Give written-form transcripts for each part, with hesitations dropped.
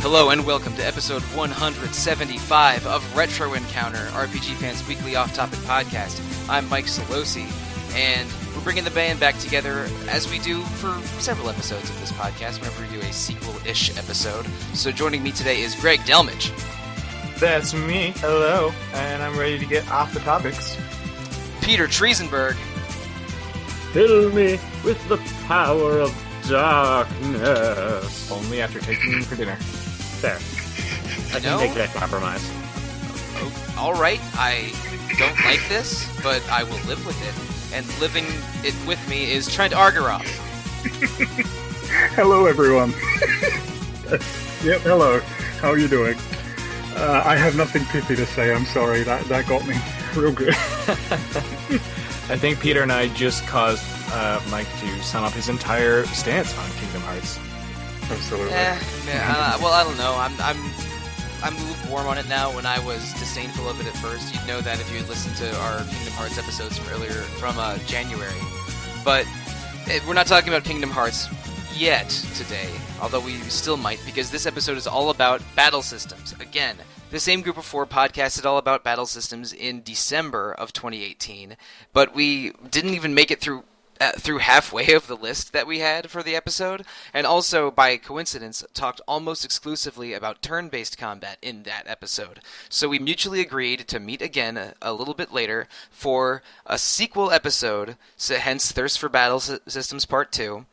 Hello and welcome to episode 175 of Retro Encounter, RPG Fans' weekly off-topic podcast. I'm Mike Sollosi, and we're bringing the band back together as we do for several episodes of this podcast whenever we do a sequel-ish episode. So joining me today is Greg Delmage. That's me. Hello. And I'm ready to get off the topics. Peter Triezenberg. Fill me with the power of darkness. Only after taking me for dinner. There. I can make that compromise. Oh, all right. I don't like this, but I will live with it. And living it with me is Trent Argirov. Hello, everyone. Yep, hello. How are you doing? I have nothing pithy to say. I'm sorry. That got me real good. I think Peter and I just caused Mike to sum up his entire stance on Kingdom Hearts. Absolutely. Well, I don't know. I'm lukewarm on it now. When I was disdainful of it at first, you'd know that if you had listened to our Kingdom Hearts episodes from January. But we're not talking about Kingdom Hearts yet today, although we still might, because this episode is all about battle systems. Again, the same group of four podcasted all about battle systems in December of 2018, but we didn't even make it through halfway of the list that we had for the episode, and also, by coincidence, talked almost exclusively about turn-based combat in that episode. So we mutually agreed to meet again a little bit later for a sequel episode, so hence Thirst for Battle Systems Part 2.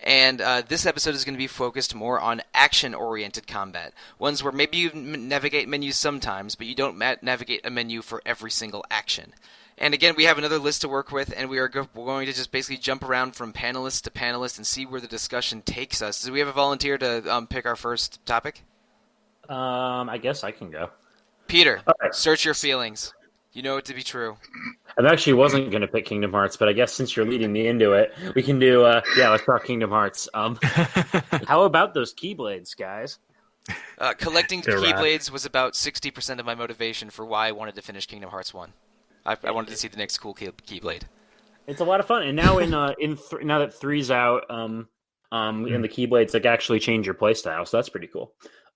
And this episode is going to be focused more on action-oriented combat. Ones where maybe you navigate menus sometimes, but you don't navigate a menu for every single action. And again, we have another list to work with, and we're going to just basically jump around from panelist to panelist and see where the discussion takes us. Do we have a volunteer to pick our first topic? I guess I can go. Peter, search your feelings. You know it to be true. I actually wasn't going to pick Kingdom Hearts, but I guess since you're leading me into it, we can do, let's talk Kingdom Hearts. How about those Keyblades, guys? Collecting Keyblades was about 60% of my motivation for why I wanted to finish Kingdom Hearts 1. I wanted to see the next cool Keyblade. It's a lot of fun, and now now that 3's out, in the Keyblades, like actually change your playstyle, so that's pretty cool.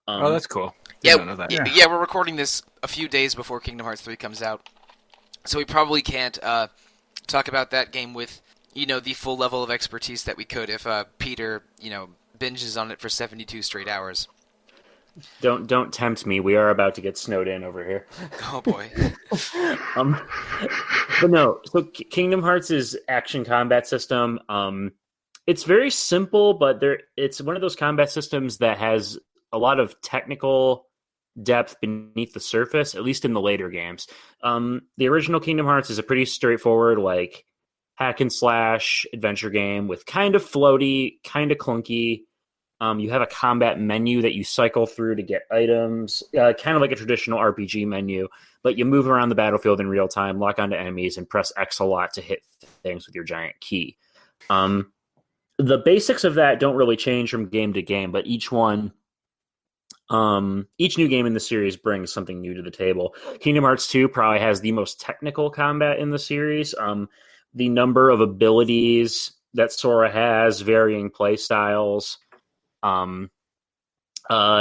That's cool. Yeah, know that. Yeah, we're recording this a few days before Kingdom Hearts 3 comes out, so we probably can't talk about that game with the full level of expertise that we could if Peter binges on it for 72 straight hours. Don't tempt me. We are about to get snowed in over here. Oh boy. But no. So Kingdom Hearts' action combat system. It's very simple, but it's one of those combat systems that has a lot of technical depth beneath the surface. At least in the later games. The original Kingdom Hearts is a pretty straightforward, like hack and slash adventure game with kind of floaty, kind of clunky. You have a combat menu that you cycle through to get items, kind of like a traditional RPG menu, but you move around the battlefield in real time, lock onto enemies, and press X a lot to hit things with your giant key. The basics of that don't really change from game to game, but each new game in the series brings something new to the table. Kingdom Hearts 2 probably has the most technical combat in the series. The number of abilities that Sora has, varying play styles,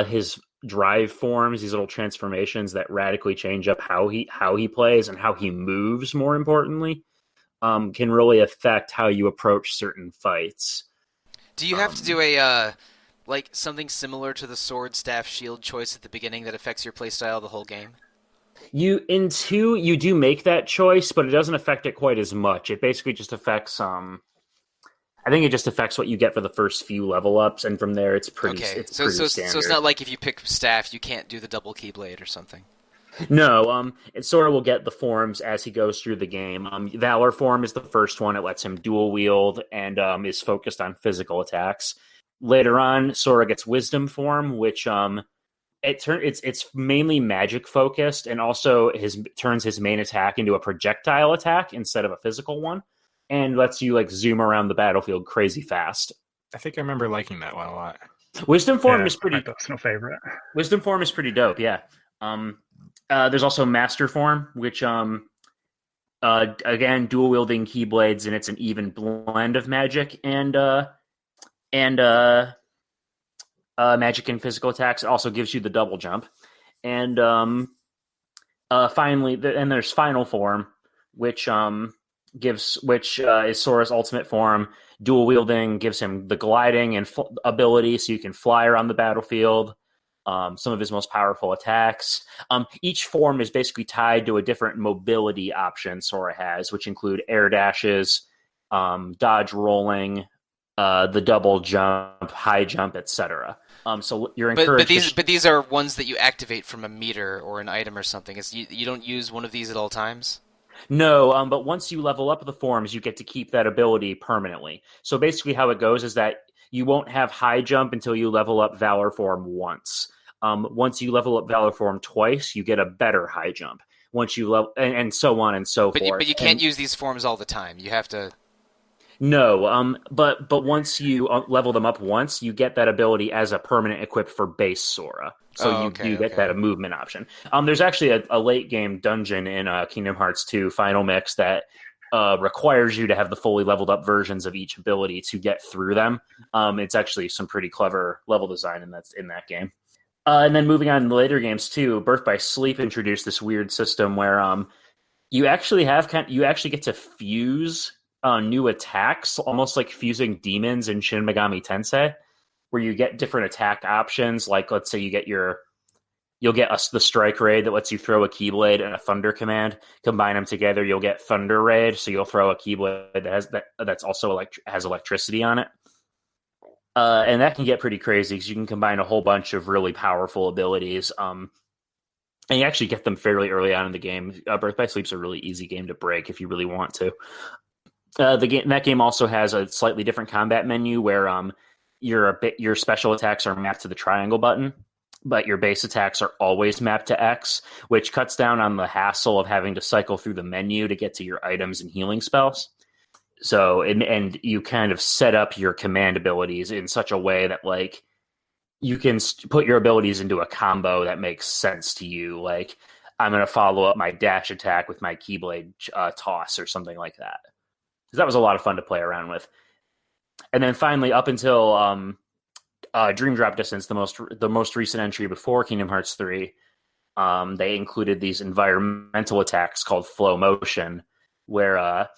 his drive forms, these little transformations that radically change up how he plays and how he moves, more importantly, can really affect how you approach certain fights. Do you have to do a something similar to the sword, staff, shield choice at the beginning that affects your playstyle the whole game? In 2, you do make that choice, but it doesn't affect it quite as much. It basically just affects I think it just affects what you get for the first few level ups, and from there it's pretty. Okay, it's pretty standard. So it's not like if you pick staff, you can't do the double keyblade or something. No, Sora will get the forms as he goes through the game. Valor form is the first one; it lets him dual wield and is focused on physical attacks. Later on, Sora gets Wisdom form, which it's mainly magic focused, and also turns his main attack into a projectile attack instead of a physical one. And lets you zoom around the battlefield crazy fast. I think I remember liking that one a lot. Wisdom form is pretty. That's my favorite. Wisdom form is pretty dope. Yeah. There's also Master form, which again dual wielding keyblades, and it's an even blend of magic and magic and physical attacks. It also gives you the double jump. And finally, and there's Final Form, which is Sora's ultimate form. Dual wielding gives him the gliding and ability, so you can fly around the battlefield. Some of his most powerful attacks. Each form is basically tied to a different mobility option Sora has, which include air dashes, dodge rolling, the double jump, high jump, etc. So you're encouraged. But these are ones that you activate from a meter or an item or something. You don't use one of these at all times? No, but once you level up the forms, you get to keep that ability permanently. So basically how it goes is that you won't have high jump until you level up Valor Form once. Once you level up Valor Form twice, you get a better high jump. Once you level, and so on and so forth. But you can't use these forms all the time. You have to... No, but once you level them up once, you get that ability as a permanent equip for base Sora. So you get that a movement option. There's actually a late game dungeon in Kingdom Hearts 2 Final Mix that requires you to have the fully leveled up versions of each ability to get through them. It's actually some pretty clever level design in that game. And then moving on to the later games too, Birth by Sleep introduced this weird system where you actually get to fuse new attacks, almost like fusing demons in Shin Megami Tensei, where you get different attack options. Like, let's say you'll get the Strike Raid that lets you throw a Keyblade and a Thunder Command. Combine them together, you'll get Thunder Raid. So you'll throw a Keyblade that's also has electricity on it. And that can get pretty crazy because you can combine a whole bunch of really powerful abilities. And you actually get them fairly early on in the game. Birth by Sleep's a really easy game to break if you really want to. That game also has a slightly different combat menu where your special attacks are mapped to the triangle button, but your base attacks are always mapped to X, which cuts down on the hassle of having to cycle through the menu to get to your items and healing spells. So, and you kind of set up your command abilities in such a way that, like, you can put your abilities into a combo that makes sense to you. Like, I'm going to follow up my dash attack with my Keyblade toss or something like that. Because that was a lot of fun to play around with. And then finally, up until Dream Drop Distance, the most recent entry before Kingdom Hearts 3, they included these environmental attacks called Flow Motion, where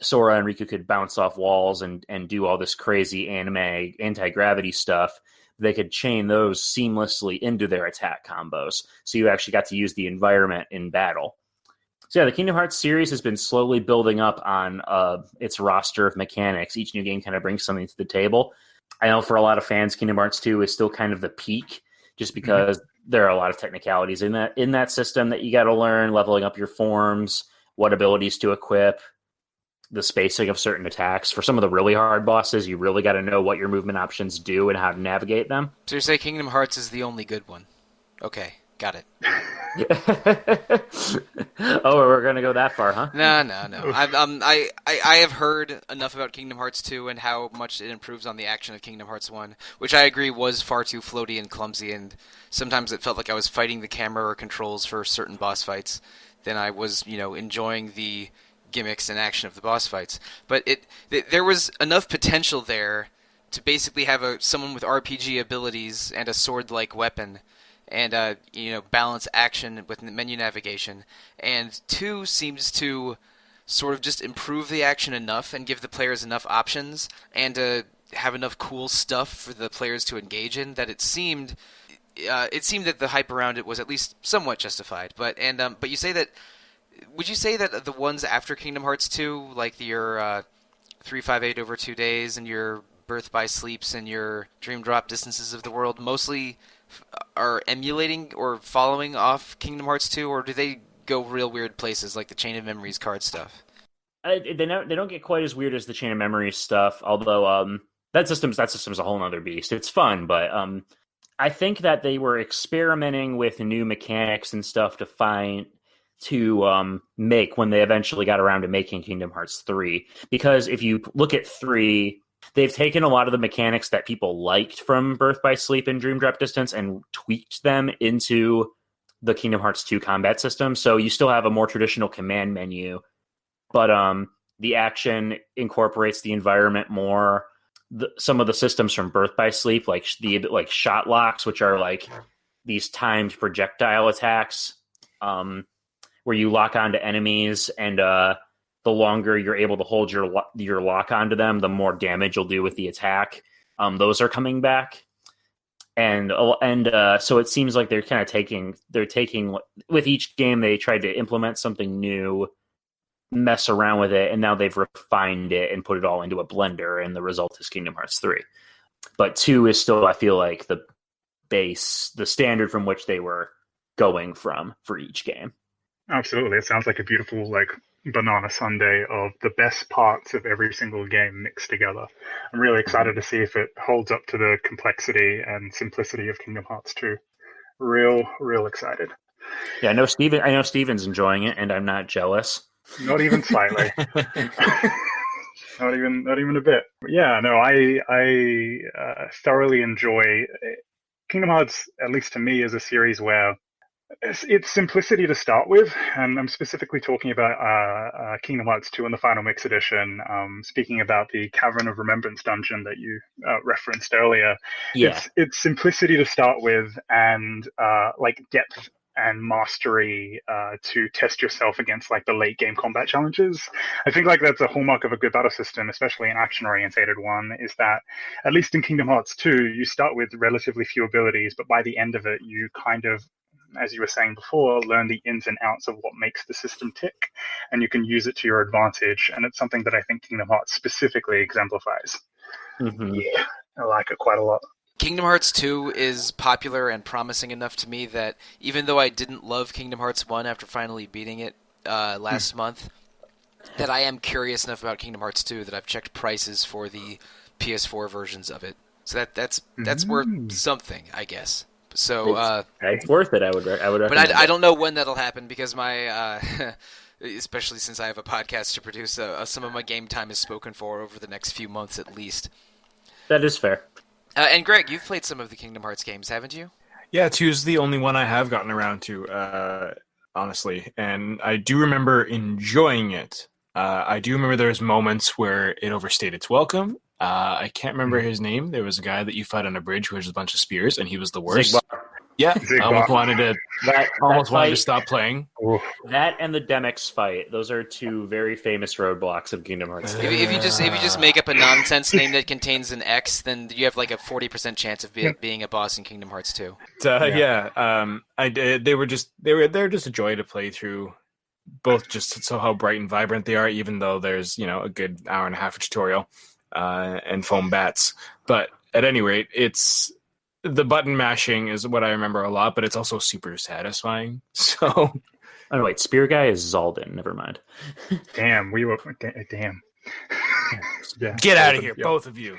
Sora and Riku could bounce off walls and do all this crazy anime anti-gravity stuff. They could chain those seamlessly into their attack combos. So you actually got to use the environment in battle. So yeah, the Kingdom Hearts series has been slowly building up on its roster of mechanics. Each new game kind of brings something to the table. I know for a lot of fans, Kingdom Hearts 2 is still kind of the peak, just because there are a lot of technicalities in that system that you got to learn, leveling up your forms, what abilities to equip, the spacing of certain attacks. For some of the really hard bosses, you really got to know what your movement options do and how to navigate them. So you say Kingdom Hearts is the only good one? Okay, got it. Oh, we're gonna go that far, huh? No. I have heard enough about Kingdom Hearts 2 and how much it improves on the action of Kingdom Hearts 1, which I agree was far too floaty and clumsy, and sometimes it felt like I was fighting the camera or controls for certain boss fights than I was, enjoying the gimmicks and action of the boss fights. But there was enough potential there to basically have someone with RPG abilities and a sword-like weapon, and balance action with menu navigation. And 2 seems to sort of just improve the action enough and give the players enough options and have enough cool stuff for the players to engage in that it seemed that the hype around it was at least somewhat justified. But you say that. Would you say that the ones after Kingdom Hearts 2, like your 358 over 2 days and your Birth by Sleeps and your Dream Drop Distances of the world, mostly are emulating or following off Kingdom Hearts 2, or do they go real weird places like the Chain of Memories card stuff? They don't get quite as weird as the Chain of Memories stuff, although that system's a whole other beast. It's fun, but I think that they were experimenting with new mechanics and stuff to make when they eventually got around to making Kingdom Hearts 3. Because if you look at 3, they've taken a lot of the mechanics that people liked from Birth by Sleep and Dream Drop Distance and tweaked them into the Kingdom Hearts 2 combat system. So you still have a more traditional command menu, but the action incorporates the environment more. some of the systems from Birth by Sleep, like shot locks, which are like these timed projectile attacks, where you lock onto enemies, and the longer you're able to hold your lock onto them, the more damage you'll do with the attack. Those are coming back. And so it seems like they're taking with each game, they tried to implement something new, mess around with it, and now they've refined it and put it all into a blender, and the result is Kingdom Hearts 3. But 2 is still, I feel like, the base, the standard from which they were going from for each game. Absolutely. It sounds like a beautiful, like, banana sundae of the best parts of every single game mixed together. I'm really excited to see if it holds up to the complexity and simplicity of Kingdom Hearts 2. Real excited. Yeah, I know Steven's enjoying it, and I'm not jealous. Not even slightly. not even a bit. Yeah, no, I thoroughly enjoy Kingdom Hearts. At least to me, is a series where it's simplicity to start with, and I'm specifically talking about Kingdom Hearts 2 and the Final Mix Edition. Speaking about the Cavern of Remembrance dungeon that you referenced earlier, yeah, it's simplicity to start with, and like depth and mastery to test yourself against like the late game combat challenges. I think like that's a hallmark of a good battle system, especially an action orientated one, is that at least in Kingdom Hearts 2, you start with relatively few abilities, but by the end of it, you kind of, as you were saying before, learn the ins and outs of what makes the system tick, and you can use it to your advantage. And it's something that I think Kingdom Hearts specifically exemplifies. Mm-hmm. Yeah, I like it quite a lot. Kingdom Hearts 2 is popular and promising enough to me that even though I didn't love Kingdom Hearts 1 after finally beating it last month, that I am curious enough about Kingdom Hearts 2 that I've checked prices for the PS4 versions of it. So that's worth something, I guess. So it's worth it. I would recommend. But I don't know when that'll happen, because my especially since I have a podcast to produce, some of my game time is spoken for over the next few months at least. That is fair. And Greg, you've played some of the Kingdom Hearts games, haven't you? Yeah, 2's the only one I have gotten around to, honestly, and I do remember enjoying it. I do remember there's moments where it overstayed its welcome. I can't remember his name. There was a guy that you fight on a bridge who has a bunch of spears, and he was the worst. Zigbar. Yeah, Zigbar. I almost wanted to stop playing. Oof. That and the Demyx fight; those are two very famous roadblocks of Kingdom Hearts. If you just make up a nonsense name that contains an X, then you have like a 40% chance of being a boss in Kingdom Hearts 2. They were just a joy to play through. Both just so how bright and vibrant they are, even though there's a good hour and a half of tutorial and foam bats. But at any rate, it's the button mashing is what I remember a lot, but it's also super satisfying. So, oh no, wait, Spear Guy is Zaldin. Never mind. Damn. Yeah. Get out of here, both of you.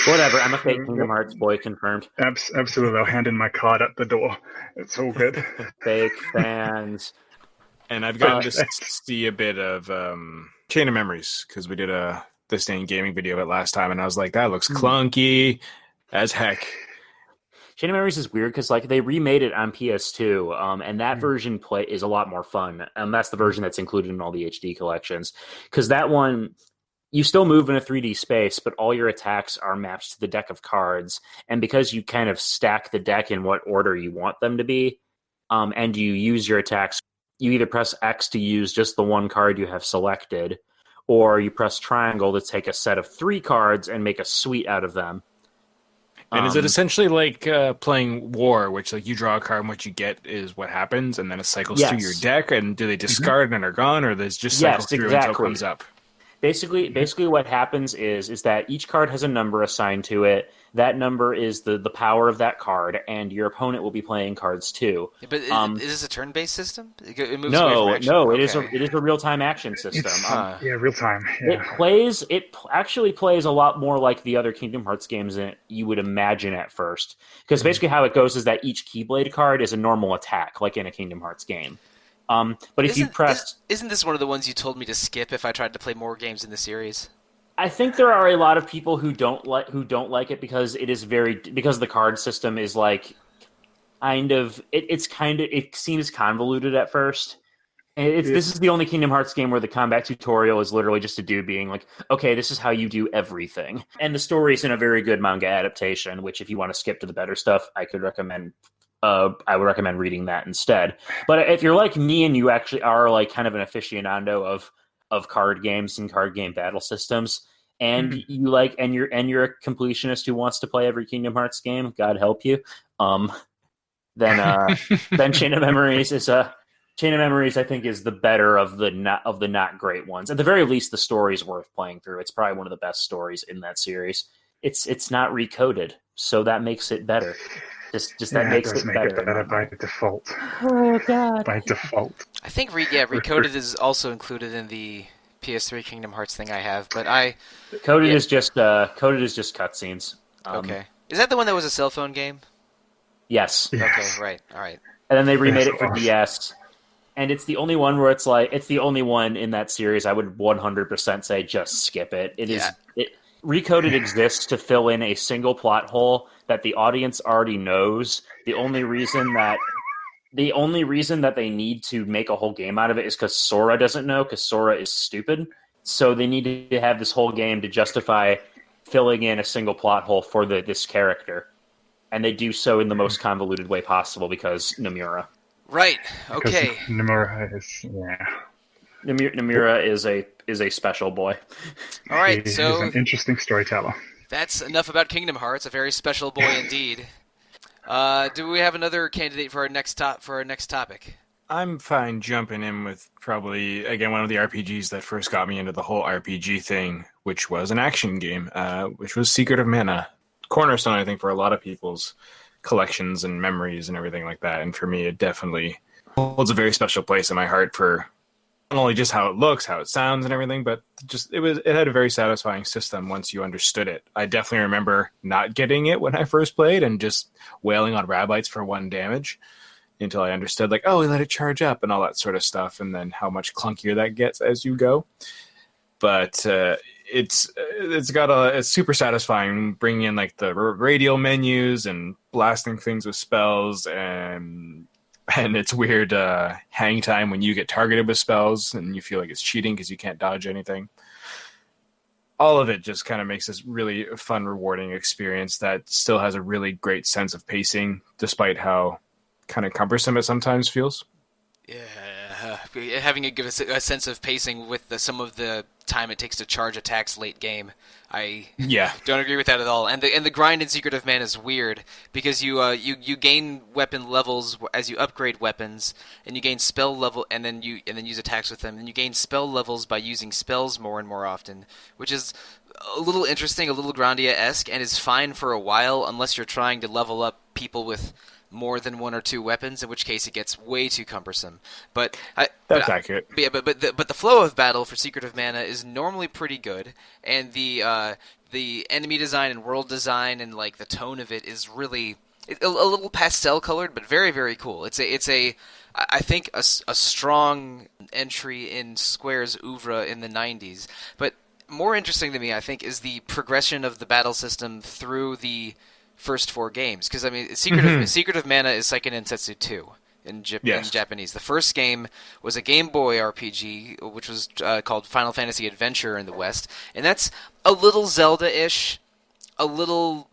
Whatever. I'm a fake Kingdom Hearts boy, confirmed. Absolutely. I'll hand in my card at the door. It's all good. Fake fans. And I've gotten to see a bit of Chain of Memories, because we did a This Day in Gaming video of it last time, and I was like, that looks clunky as heck. Chain of Memories is weird because like they remade it on PS2, and that version is a lot more fun. And that's the version that's included in all the HD collections. Because that one, you still move in a 3D space, but all your attacks are mapped to the deck of cards. And because you kind of stack the deck in what order you want them to be, and you use your attacks, you either press X to use just the one card you have selected, or you press triangle to take a set of 3 cards and make a suite out of them. And is it essentially like playing War, which like you draw a card and what you get is what happens, and then it cycles through your deck? And do they discard and are gone, or does just cycle through until it comes up? Basically, what happens is that each card has a number assigned to it. That number is the power of that card, and your opponent will be playing cards too. But is this a turn-based system? It moves no, away from no, action? it is a real-time action system. Real time. Yeah. It actually plays a lot more like the other Kingdom Hearts games than you would imagine at first. Because basically how it goes is that each Keyblade card is a normal attack, like in a Kingdom Hearts game. But if you press... Isn't this one of the ones you told me to skip if I tried to play more games in the series? I think there are a lot of people who don't like it because because the card system is like it seems convoluted at first, This is the only Kingdom Hearts game where the combat tutorial is literally just a dude being like, okay, this is how you do everything. And the story's in a very good manga adaptation, which if you want to skip to the better stuff, I would recommend reading that instead. But if you're like me and you actually are like kind of an aficionado of card games and card game battle systems, and you're a completionist who wants to play every Kingdom Hearts game, God help you. Then Chain of Memories I think is the better of the not great ones. At the very least, the story's worth playing through. It's probably one of the best stories in that series. It's not recoded, so that makes it better. That makes it better by default. Oh God! By default. I think recoded is also included in the PS3 Kingdom Hearts thing I have, but coded is just cutscenes. Okay, is that the one that was a cell phone game? Yes. Okay, right. All right. And then they remade it for DS. And it's the only one where it's the only one in that series I would 100% say just skip it. Recoded exists to fill in a single plot hole that the audience already knows. The only reason that they need to make a whole game out of it is because Sora doesn't know, because Sora is stupid. So they need to have this whole game to justify filling in a single plot hole for this character. And they do so in the most convoluted way possible because Nomura. Right. Okay. Nomura is a special boy. All right. He's so an interesting storyteller. That's enough about Kingdom Hearts. A very special boy indeed. Do we have another candidate for our next topic? I'm fine jumping in with probably, again, one of the RPGs that first got me into the whole RPG thing, which was an action game, which was Secret of Mana. Cornerstone, I think, for a lot of people's collections and memories and everything like that. And for me, it definitely holds a very special place in my heart for not only just how it looks, how it sounds and everything, but just it had a very satisfying system once you understood it. I definitely remember not getting it when I first played and just wailing on Rabites for 1 damage until I understood, like, oh, we let it charge up and all that sort of stuff, and then how much clunkier that gets as you go. But it's super satisfying bringing in like the radial menus and blasting things with spells and it's weird hang time when you get targeted with spells and you feel like it's cheating because you can't dodge anything. All of it just kind of makes this really fun, rewarding experience that still has a really great sense of pacing, despite how kind of cumbersome it sometimes feels. Yeah, having a sense of pacing with some of the time it takes to charge attacks late game. I don't agree with that at all. And the grind in Secret of Mana is weird because you gain weapon levels as you upgrade weapons, and you gain spell level, and then use attacks with them. And you gain spell levels by using spells more and more often, which is a little interesting, a little Grandia-esque, and is fine for a while unless you're trying to level up people with more than 1 or 2 weapons, in which case it gets way too cumbersome. But that's accurate. But the flow of battle for Secret of Mana is normally pretty good, and the enemy design and world design and like the tone of it is really a little pastel colored, but very, very cool. It's I think a strong entry in Square's oeuvre in the 90s. But more interesting to me, I think, is the progression of the battle system through the first 4 games, because I mean, Secret of Mana is Seiken Densetsu 2 in Japanese. The first game was a Game Boy RPG, which was called Final Fantasy Adventure in the West, and that's a little Zelda-ish, a little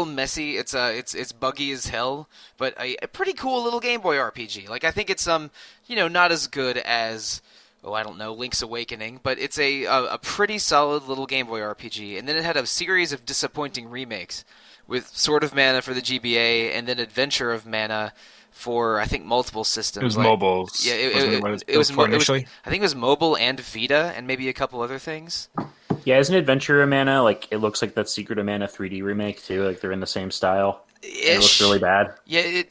messy. It's buggy as hell, but a pretty cool little Game Boy RPG. Like, I think it's not as good as, I don't know, Link's Awakening, but it's a pretty solid little Game Boy RPG. And then it had a series of disappointing remakes, with Sword of Mana for the GBA, and then Adventure of Mana for, I think, multiple systems. It was mobile. Yeah, it was initially. I think it was mobile and Vita, and maybe a couple other things. Yeah, isn't Adventure of Mana, like, it looks like that Secret of Mana 3D remake, too? Like, they're in the same style. It looks really bad. Yeah,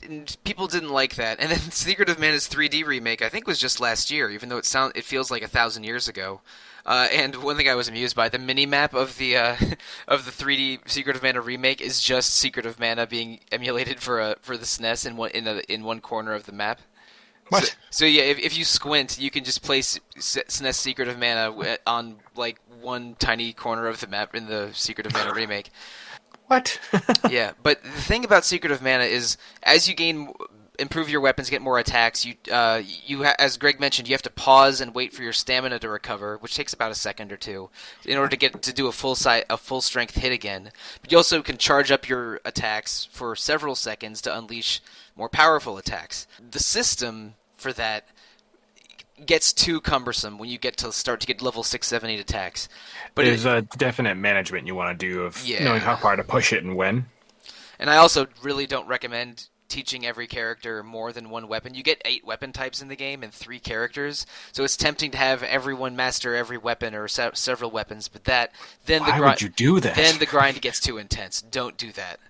people didn't like that. And then Secret of Mana's 3D remake, I think, was just last year, even though it feels like 1,000 years ago. And one thing I was amused by, the mini-map of the 3D Secret of Mana remake is just Secret of Mana being emulated for the SNES in one corner of the map. What? So yeah, if you squint, you can just place SNES Secret of Mana on like one tiny corner of the map in the Secret of Mana remake. What? Yeah, but the thing about Secret of Mana is, as you gain improve your weapons, get more attacks. As Greg mentioned, you have to pause and wait for your stamina to recover, which takes about a second or two in order to do a full strength hit again. But you also can charge up your attacks for several seconds to unleash more powerful attacks. The system for that gets too cumbersome when you start to get level 6, 7, 8 attacks. But there's a definite management you want to do of knowing how far to push it and when. And I also really don't recommend teaching every character more than one weapon. You get 8 weapon types in the game and 3 characters, so it's tempting to have everyone master every weapon or several weapons. But why would you do that? Then the grind gets too intense. Don't do that.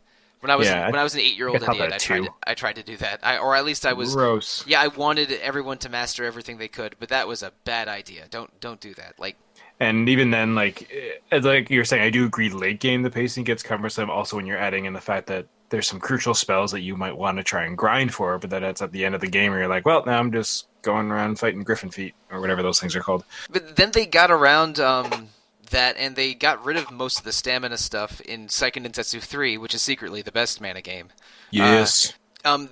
When I was an 8-year-old idiot, I tried to do that. Or at least I was gross. Yeah, I wanted everyone to master everything they could, but that was a bad idea. Don't do that. And even then, like you're saying, I do agree. Late game, the pacing gets cumbersome. Also, when you're adding in the fact that there's some crucial spells that you might want to try and grind for, but then it's at the end of the game where you're like, well, now I'm just going around fighting Griffin Feet or whatever those things are called. But then they got around that, and they got rid of most of the stamina stuff in Seiken Densetsu 3, which is secretly the best mana game. Yes.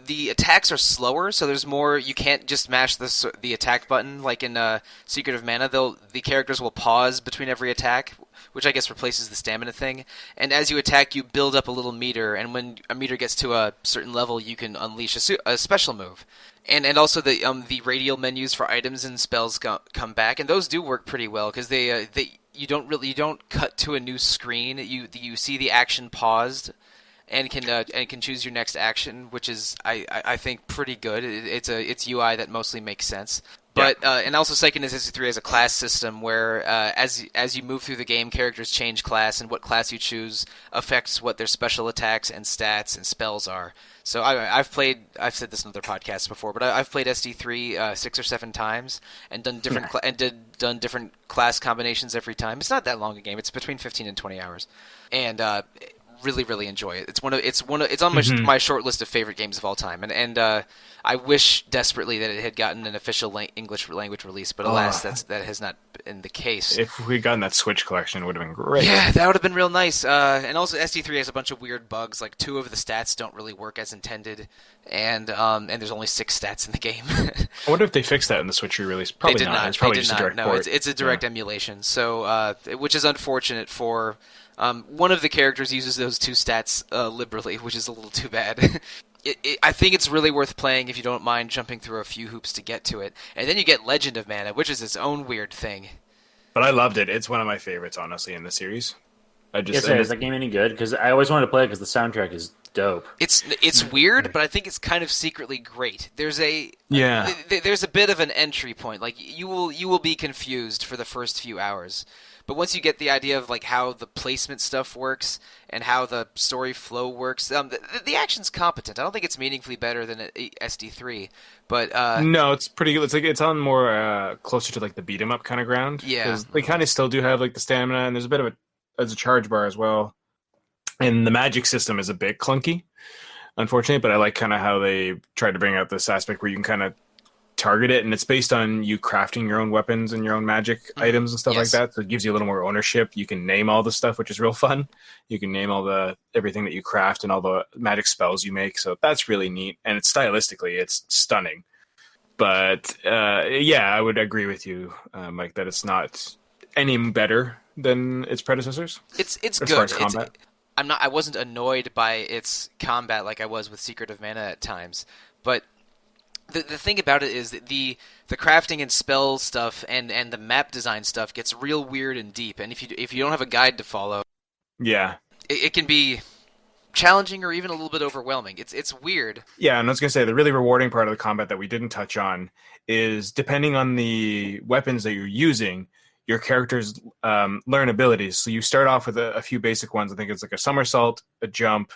The attacks are slower, so there's more. You can't just mash the attack button like in Secret of Mana. The characters will pause between every attack, which I guess replaces the stamina thing. And as you attack, you build up a little meter, and when a meter gets to a certain level, you can unleash a special move. And also the radial menus for items and spells come back, and those do work pretty well because you don't cut to a new screen. You see the action paused. And can choose your next action, which is I think pretty good. It's UI that mostly makes sense. But and also Seiken Densetsu 3 has a class system where as you move through the game, characters change class, and what class you choose affects what their special attacks and stats and spells are. So I've said this in other podcasts before, but I've played SD3 6 or 7 times and done different class combinations every time. It's not that long a game. It's between 15 and 20 hours, and really, really enjoy it. It's on my short list of favorite games of all time, and I wish desperately that it had gotten an official English language release, but alas, that has not been the case. If we'd gotten that Switch collection, it would have been great. Yeah, that would have been real nice. And also, SD3 has a bunch of weird bugs. Like 2 of the stats don't really work as intended, and there's only 6 stats in the game. I wonder if they fixed that in the Switch re-release. Probably they did not. It's probably they did just not. a direct No, port. it's a direct emulation. So, which is unfortunate for. One of the characters uses those 2 stats liberally, which is a little too bad. I think it's really worth playing if you don't mind jumping through a few hoops to get to it. And then you get Legend of Mana, which is its own weird thing. But I loved it. It's one of my favorites, honestly, in the series. Is that game any good? Because I always wanted to play it because the soundtrack is dope. It's weird, but I think it's kind of secretly great. There's a bit of an entry point. Like you will be confused for the first few hours. But once you get the idea of like how the placement stuff works and how the story flow works, the action's competent. I don't think it's meaningfully better than SD3, but no, it's pretty good. It's on more closer to like the beat 'em up kind of ground. Yeah, because they kind of still do have like the stamina, and there's a bit of a charge bar as well. And the magic system is a bit clunky, unfortunately. But I like kind of how they tried to bring out this aspect where you can kind of target it, and it's based on you crafting your own weapons and your own magic items and stuff like that. So it gives you a little more ownership. You can name all the stuff, which is real fun. You can name everything that you craft and all the magic spells you make. So that's really neat, and it's stylistically it's stunning. But I would agree with you, Mike, that it's not any better than its predecessors. It's as good. Far as combat. I wasn't annoyed by its combat like I was with Secret of Mana at times, but the thing about it is that the crafting and spell stuff and the map design stuff gets real weird and deep, and if you don't have a guide to follow, it can be challenging or even a little bit overwhelming. It's weird. Yeah, and I was gonna say the really rewarding part of the combat that we didn't touch on is depending on the weapons that you're using, your characters learn abilities. So you start off with a few basic ones. I think it's like a somersault, a jump,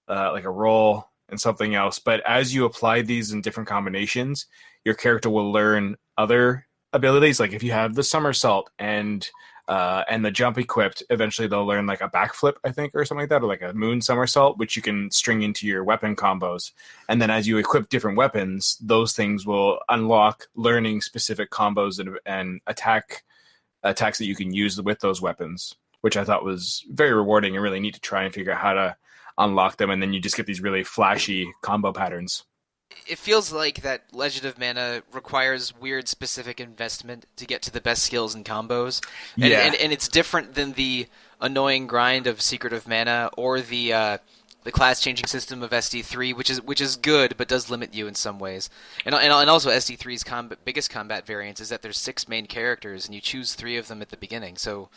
like a roll, and something else. But as you apply these in different combinations, your character will learn other abilities. Like if you have the somersault and the jump equipped, eventually they'll learn like a backflip, I think, or something like that, or like a moon somersault, which you can string into your weapon combos. And then as you equip different weapons, those things will unlock learning specific combos and attacks that you can use with those weapons, which I thought was very rewarding and really neat to try and figure out how to unlock them, and then you just get these really flashy combo patterns. it feels like that Legend of Mana requires weird specific investment to get to the best skills and combos, and Yeah. and it's different than the annoying grind of Secret of Mana or the class changing system of SD3, which is good but does limit you in some ways. And also SD3's biggest combat variance is that there's 6 main characters and you choose 3 of them at the beginning. So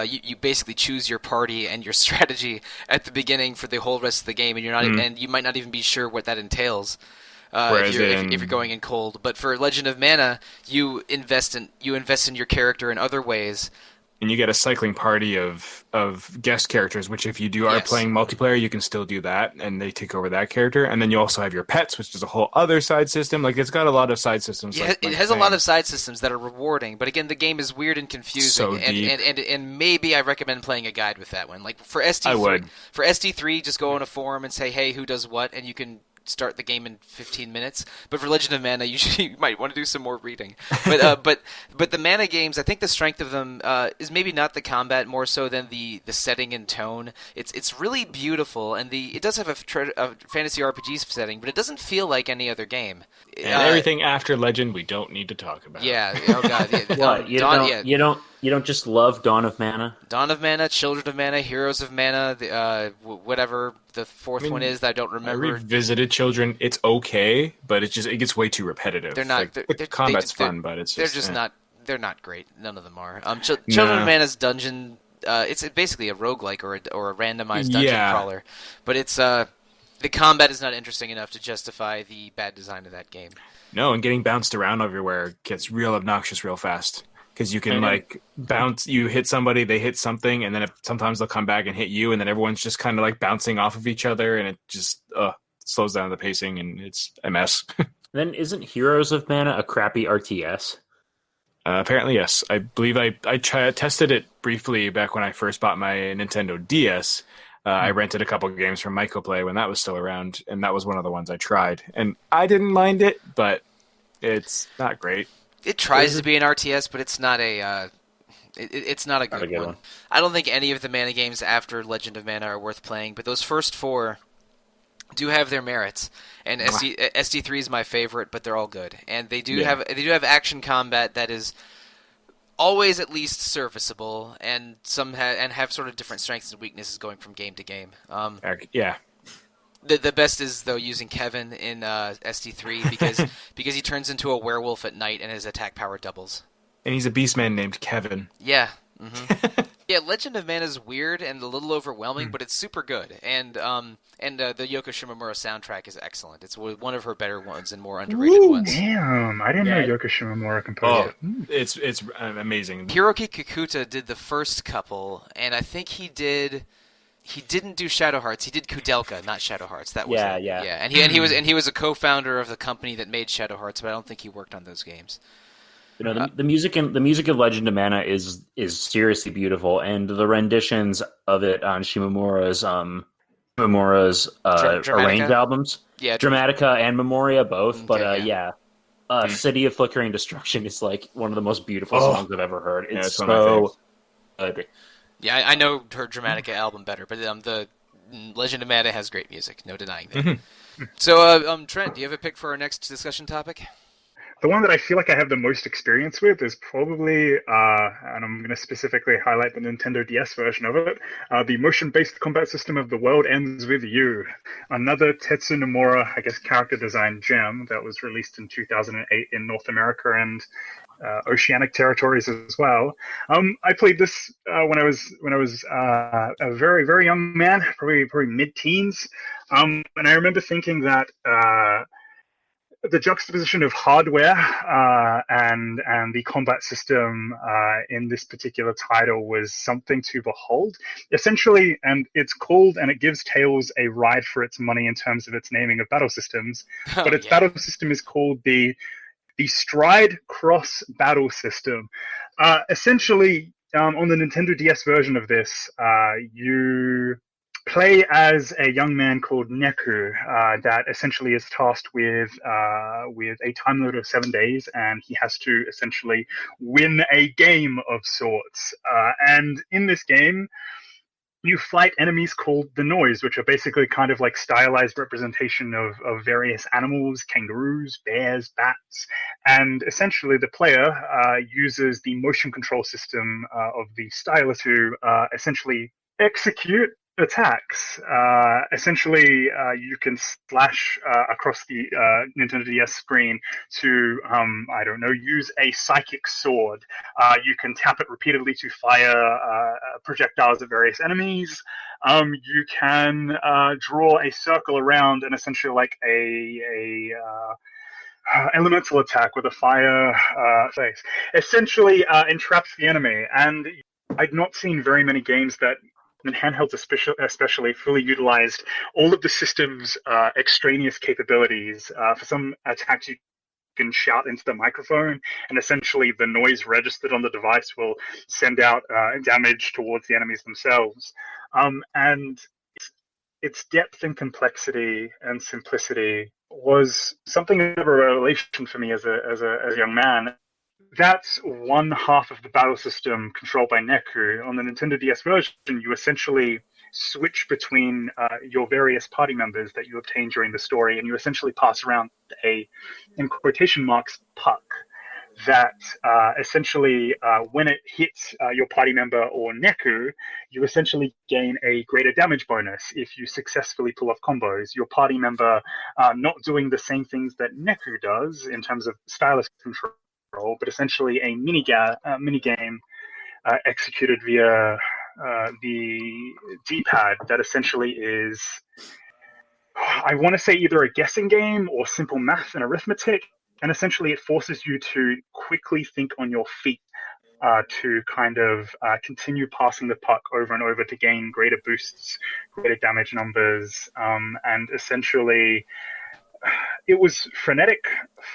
you basically choose your party and your strategy at the beginning for the whole rest of the game, and you're not and you might not even be sure what that entails. If you're going in cold, but for Legend of Mana, you invest in your character in other ways. And you get a cycling party of guest characters, which if you are playing multiplayer, you can still do that, and they take over that character. And then you also have your pets, which is a whole other side system. Like, it's got a lot of side systems. Yeah, it has a lot of side systems that are rewarding, but again, the game is weird and confusing. So and maybe I recommend playing a guide with that one. Like for SD3, I would. For SD3, just go on a forum and say, hey, who does what, and you can start the game in 15 minutes. But for Legend of Mana, you might want to do some more reading. But but the Mana games, I think the strength of them is maybe not the combat more so than the setting and tone. It's really beautiful, and it does have a fantasy RPG setting, but it doesn't feel like any other game. And everything after Legend, we don't need to talk about. Yeah. Oh god. What, you don't just love Dawn of Mana? Dawn of Mana, Children of Mana, Heroes of Mana, whatever the fourth one is that I don't remember. I revisited Children. It's okay, but it gets way too repetitive. They're not. The combat's fun, but it's just not. They're not great. None of them are. Children of Mana's dungeon. It's basically a roguelike or a randomized dungeon crawler, but it's the combat is not interesting enough to justify the bad design of that game. No, and getting bounced around everywhere gets real obnoxious real fast. Because you can bounce, you hit somebody, they hit something, and then sometimes they'll come back and hit you, and then everyone's just kind of like bouncing off of each other, and it just slows down the pacing, and it's a mess. Then isn't Heroes of Mana a crappy RTS? Apparently, yes. I believe I tested it briefly back when I first bought my Nintendo DS. I rented a couple games from Mycoplay when that was still around, and that was one of the ones I tried. And I didn't mind it, but it's not great. It tries to be an RTS, but it's not it's not a good one. I don't think any of the Mana games after Legend of Mana are worth playing, but those first 4 do have their merits. And SD3 is my favorite, but they're all good. And they do have action combat that is always at least serviceable, and have sort of different strengths and weaknesses going from game to game. The best is, though, using Kevin in SD3 because he turns into a werewolf at night and his attack power doubles. And he's a beastman named Kevin. Yeah. Mm-hmm. Yeah, Legend of Mana is weird and a little overwhelming, but it's super good. And the Yoko Shimomura soundtrack is excellent. It's one of her better ones and more underrated ones. Damn, I didn't know Yoko Shimomura composed it. It's amazing. Hiroki Kikuta did the first couple, and I think he didn't do Shadow Hearts. He did Kudelka, not Shadow Hearts. That was it. Yeah. And he was a co-founder of the company that made Shadow Hearts, but I don't think he worked on those games. You know, the music of Legend of Mana is seriously beautiful, and the renditions of it on Shimomura's arranged albums, Dramatica and Memoria both. But City of Flickering Destruction is like one of the most beautiful songs I've ever heard. It's so good. Yeah, I know her Dramatica album better, but the Legend of Mana has great music, no denying that. Mm-hmm. So, Trent, do you have a pick for our next discussion topic? The one that I feel like I have the most experience with is probably, and I'm going to specifically highlight the Nintendo DS version of it, the motion-based combat system of The World Ends With You. Another Tetsu Nomura, character design gem that was released in 2008 in North America and oceanic territories as well. I played this when I was a very, very young man, probably mid-teens, and I remember thinking that the juxtaposition of hardware and the combat system in this particular title was something to behold. Essentially, and it's called, and it gives Tales a ride for its money in terms of its naming of battle systems, but its battle system is called the Stride Cross Battle System. Essentially, on the Nintendo DS version of this, you play as a young man called Neku that essentially is tasked with a time limit of 7 days, and he has to essentially win a game of sorts. And in this game, you fight enemies called the Noise, which are basically kind of like stylized representation of various animals, kangaroos, bears, bats. And essentially the player uses the motion control system of the stylus to essentially execute attacks. Essentially, you can slash across the Nintendo DS screen to, I don't know, use a psychic sword. You can tap it repeatedly to fire projectiles at various enemies. You can draw a circle around and essentially like a elemental attack with a fire face. Essentially entraps the enemy. And I'd not seen very many games that and handhelds especially fully utilized all of the system's extraneous capabilities. For some attacks, you can shout into the microphone, and essentially the noise registered on the device will send out damage towards the enemies themselves. And its depth and complexity and simplicity was something of a revelation for me as a young man. That's one half of the battle system controlled by Neku. On the Nintendo DS version, you essentially switch between your various party members that you obtain during the story, and you essentially pass around a, in quotation marks, puck that essentially, when it hits your party member or Neku, you essentially gain a greater damage bonus if you successfully pull off combos. Your party member not doing the same things that Neku does in terms of stylus control, but essentially a minigame executed via the D-pad that essentially is, I want to say, either a guessing game or simple math and arithmetic, and essentially it forces you to quickly think on your feet to kind of continue passing the puck over and over to gain greater boosts, greater damage numbers, and essentially it was frenetic,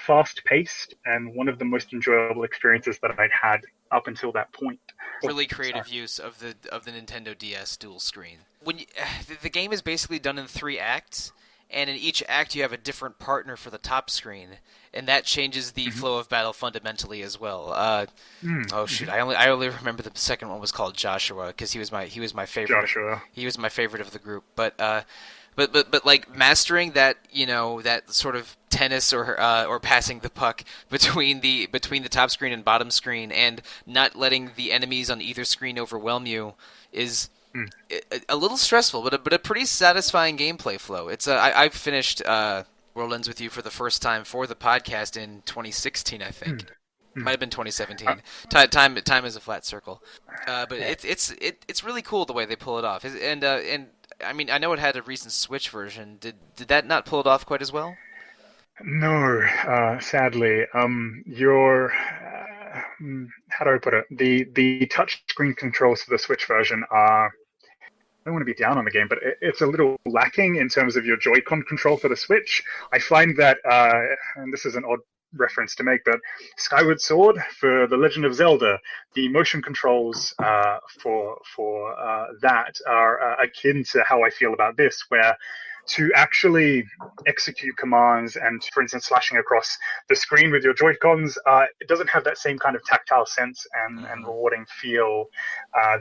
fast-paced, and one of the most enjoyable experiences that I'd had up until that point. Really creative use of the Nintendo DS dual screen. When the game is basically done in 3 acts, and in each act you have a different partner for the top screen, and that changes the flow of battle fundamentally as well. Oh shoot, I only remember the second one was called Joshua because he was my favorite. Joshua. He was my favorite of the group, but like mastering that, that sort of tennis or passing the puck between the top screen and bottom screen, and not letting the enemies on either screen overwhelm you is a little stressful, but a pretty satisfying gameplay flow. It's I finished World Ends With You for the first time for the podcast in 2016, I think. Might have been 2017. Time is a flat circle, but it's really cool the way they pull it off. And I mean, I know it had a recent Switch version. Did that not pull it off quite as well? No, sadly. Your how do I put it? The touch screen controls for the Switch version are, I don't want to be down on the game, but it's a little lacking in terms of your Joy-Con control for the Switch. I find that, and this is an odd reference to make, but Skyward Sword for The Legend of Zelda, the motion controls for that are akin to how I feel about this, where to actually execute commands and, for instance, slashing across the screen with your Joy-Cons, it doesn't have that same kind of tactile sense and rewarding feel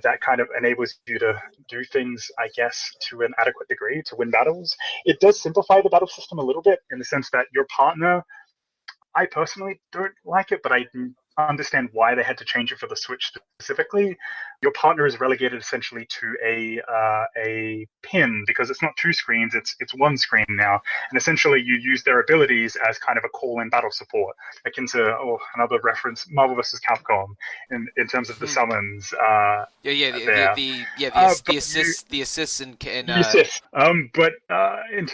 that kind of enables you to do things, I guess, to an adequate degree to win battles. It does simplify the battle system a little bit in the sense that your partner, I personally don't like it, but I understand why they had to change it for the Switch specifically. Your partner is relegated essentially to a pin because it's not 2 screens, it's 1 screen now, and essentially you use their abilities as kind of a call-in battle support, akin to another reference, Marvel vs. Capcom, in terms of the summons. The assists and the assists. But in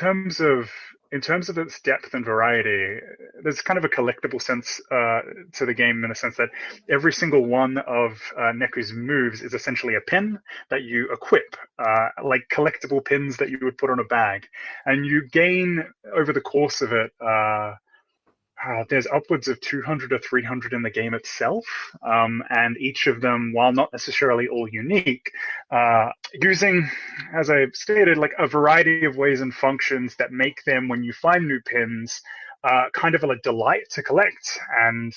terms of its depth and variety, there's kind of a collectible sense to the game, in a sense that every single one of Neku's moves is essentially a pin that you equip, like collectible pins that you would put on a bag. And you gain, over the course of it, there's upwards of 200 or 300 in the game itself, and each of them, while not necessarily all unique, using, as I've stated, like a variety of ways and functions that make them, when you find new pins, kind of a delight to collect, and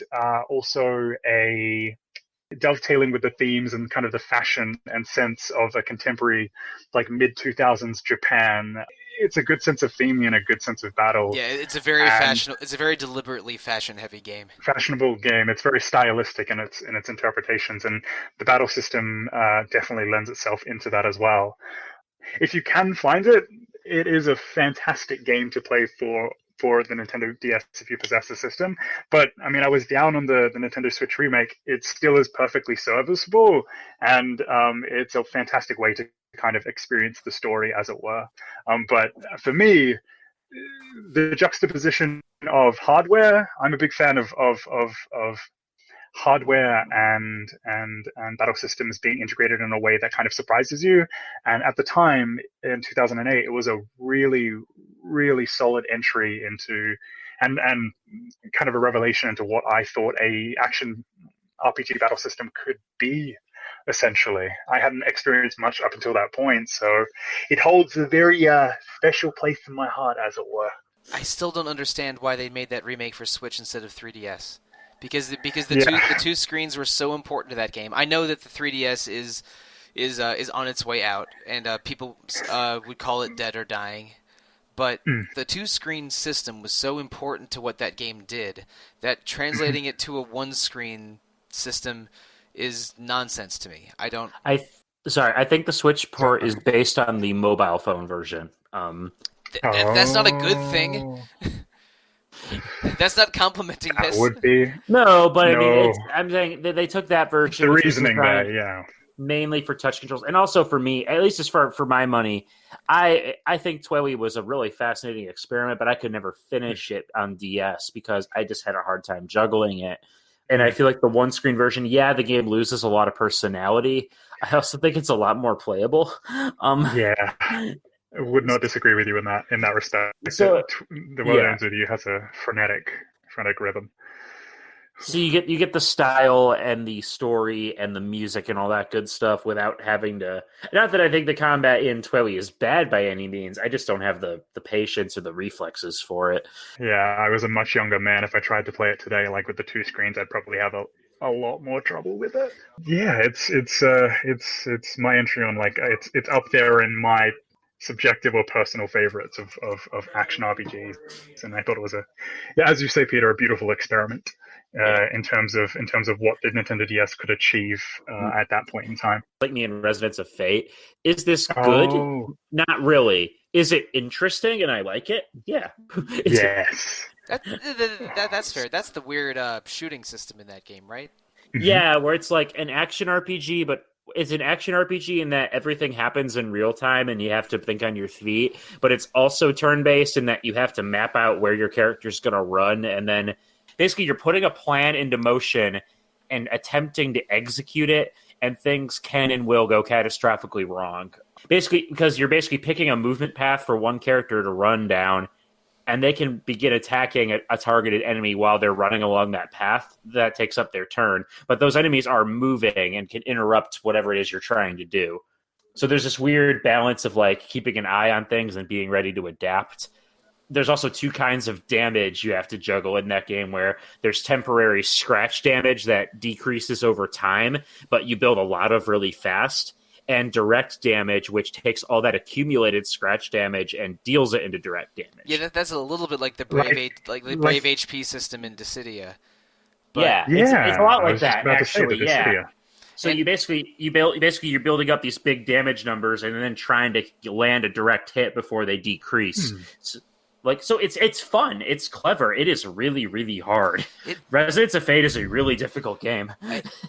also a dovetailing with the themes and kind of the fashion and sense of a contemporary, like mid-2000s Japan. It's a good sense of theme and a good sense of battle. Yeah, it's a very fashion. It's a very deliberately fashion-heavy game. Fashionable game. It's very stylistic in its interpretations, and the battle system definitely lends itself into that as well. If you can find it, it is a fantastic game to play for the Nintendo DS if you possess the system. But I mean, I was down on the Nintendo Switch remake. It still is perfectly serviceable, and it's a fantastic way to kind of experience the story, as it were. But for me, the juxtaposition of hardware, I'm a big fan of hardware and battle systems being integrated in a way that kind of surprises you. And at the time, in 2008, it was a really, really solid entry into and kind of a revelation into what I thought a action RPG battle system could be. Essentially, I hadn't experienced much up until that point, so it holds a very special place in my heart, as it were. I still don't understand why they made that remake for Switch instead of 3DS. Because the two screens were so important to that game. I know that the 3DS is on its way out, and people would call it dead or dying. But the two-screen system was so important to what that game did that translating it to a one-screen system is nonsense to me. I think the Switch port is based on the mobile phone version. That's not a good thing. That's not complimenting this. That would be. No, but I mean, I'm saying they took that version. The reasoning there, yeah. Mainly for touch controls, and also for me, at least as for my money, I think Twilly was a really fascinating experiment, but I could never finish it on DS because I just had a hard time juggling it. And I feel like the one-screen version, the game loses a lot of personality. I also think it's a lot more playable. Yeah. I would not disagree with you in that respect. So, the world ends with you has a frenetic rhythm. So you get the style and the story and the music and all that good stuff without having to. Not that I think the combat in Twilly is bad by any means. I just don't have the patience or the reflexes for it. Yeah, I was a much younger man. If I tried to play it today, like with the two screens, I'd probably have a lot more trouble with it. Yeah, it's my entry on like it's up there in my subjective or personal favorites of action RPGs, and I thought it was as you say, Peter, a beautiful experiment in terms of what the Nintendo DS could achieve at that point in time. Like me in Resonance of Fate, is this good? Oh. Not really. Is it interesting and I like it? Yeah. Yes. That's fair. That's the weird shooting system in that game, right? Yeah, where it's like an action RPG, but it's an action RPG in that everything happens in real time and you have to think on your feet, but it's also turn-based in that you have to map out where your character's going to run, and then basically you're putting a plan into motion and attempting to execute it, and things can and will go catastrophically wrong. Basically, because you're basically picking a movement path for one character to run down, and they can begin attacking a targeted enemy while they're running along that path. That takes up their turn. But those enemies are moving and can interrupt whatever it is you're trying to do. So there's this weird balance of like keeping an eye on things and being ready to adapt. There's also two kinds of damage you have to juggle in that game, where there's temporary scratch damage that decreases over time, but you build a lot of really fast, and direct damage, which takes all that accumulated scratch damage and deals it into direct damage. Yeah, that's a little bit like the Brave HP system in Dissidia. But it's a lot like that, actually. Yeah. So you're building up these big damage numbers and then trying to land a direct hit before they decrease. So it's fun. It's clever. It is really, really hard. Resonance of Fate is a really difficult game.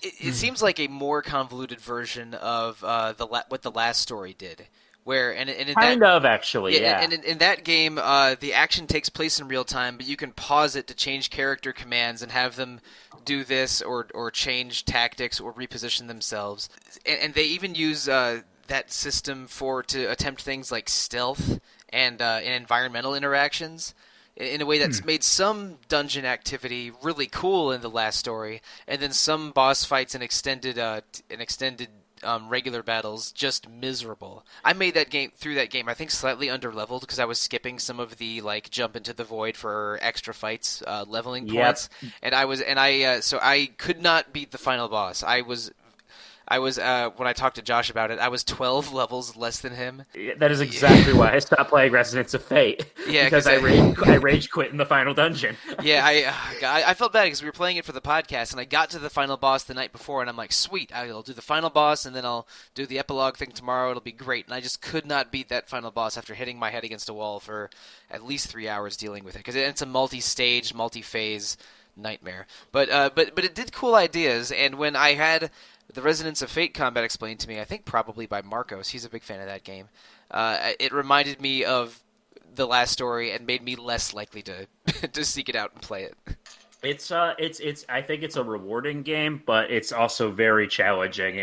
It seems like a more convoluted version of what the last story did. Where and in actually. And in that game, the action takes place in real time, but you can pause it to change character commands and have them do this or change tactics or reposition themselves. And they even use that system to attempt things like stealth and environmental interactions in a way that's made some dungeon activity really cool in the last story, and then some boss fights and extended regular battles just miserable. I made that game I think slightly underleveled because I was skipping some of the like jump into the void for extra fights, leveling points, and so I could not beat the final boss. I was when I talked to Josh about it, I was 12 levels less than him. That is exactly why I stopped playing Resonance of Fate. Yeah, because I rage quit in the final dungeon. Yeah, I felt bad because we were playing it for the podcast, and I got to the final boss the night before, and I'm like, sweet, I'll do the final boss, and then I'll do the epilogue thing tomorrow. It'll be great. And I just could not beat that final boss after hitting my head against a wall for at least 3 hours dealing with it, because it's a multi-stage, multi-phase nightmare. But it did cool ideas, and when I had the Resonance of Fate combat explained to me, I think probably by Marcos, he's a big fan of that game, it reminded me of the last story and made me less likely to to seek it out and play it. It's I think it's a rewarding game, but it's also very challenging,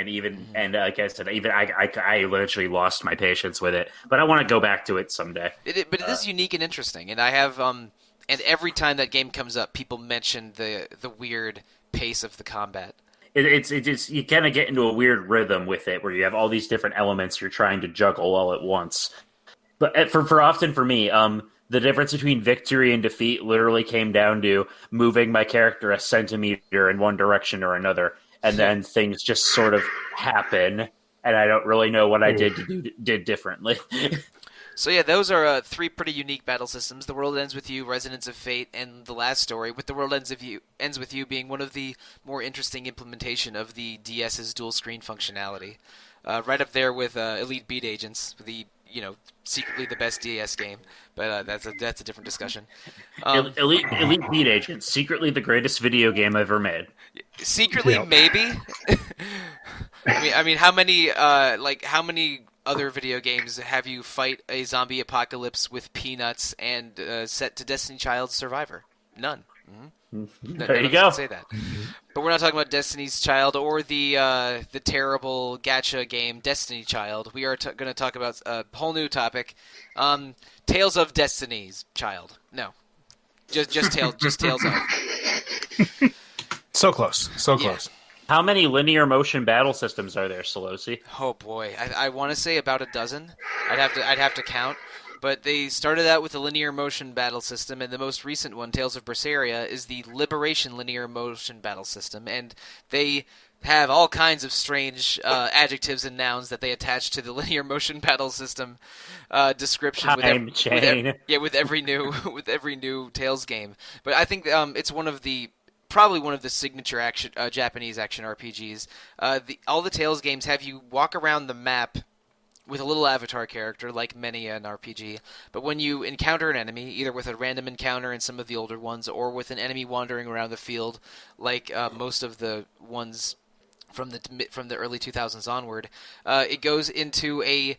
and like I said, even I literally lost my patience with it, but I want to go back to it someday. But it is unique and interesting, and I have and every time that game comes up, people mention the weird pace of the combat. It's you kind of get into a weird rhythm with it, where you have all these different elements you're trying to juggle all at once. But for me, the difference between victory and defeat literally came down to moving my character a centimeter in one direction or another, and then things just sort of happen, and I don't really know what I did differently. So yeah, those are three pretty unique battle systems. The World Ends With You, Resonance of Fate, and The Last Story, with The World Ends With You being one of the more interesting implementation of the DS's dual screen functionality. Right up there with Elite Beat Agents, secretly the best DS game, but that's a different discussion. Elite Beat Agents, secretly the greatest video game ever made. Secretly, maybe. I mean, how many other video games have you fight a zombie apocalypse with peanuts and set to Destiny Child's Survivor? None. Mm-hmm. There you go. Say that. But we're not talking about Destiny's Child or the terrible gacha game Destiny Child. We are going to talk about a whole new topic: Tales of Destiny's Child. No, just Tales of. So close. How many linear motion battle systems are there, Sollosi? Oh boy, I want to say about a dozen. I'd have to count. But they started out with a linear motion battle system, and the most recent one, Tales of Berseria, is the Liberation linear motion battle system, and they have all kinds of strange adjectives and nouns that they attach to the linear motion battle system description. With every new Tales game. But I think it's probably one of the signature Japanese action RPGs. All the Tales games have you walk around the map with a little avatar character, like many an RPG, but when you encounter an enemy, either with a random encounter in some of the older ones, or with an enemy wandering around the field, like most of the ones from the early 2000s onward, it goes into a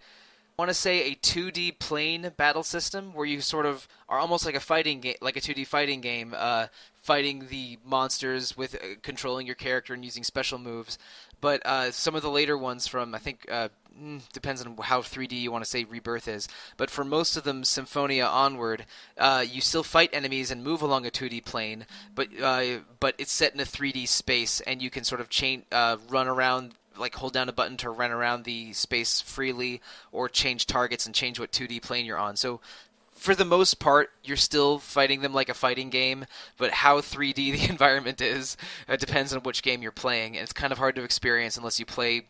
2D plane battle system where you sort of are almost like a fighting game, like a 2D fighting game, fighting the monsters with controlling your character and using special moves. But some of the later ones from, I think, depends on how 3D you want to say Rebirth is, but for most of them, Symphonia onward, you still fight enemies and move along a 2D plane, but it's set in a 3D space, and you can sort of run around, like hold down a button to run around the space freely, or change targets and change what 2D plane you're on. So for the most part, you're still fighting them like a fighting game, but how 3D the environment is depends on which game you're playing, and it's kind of hard to experience unless you play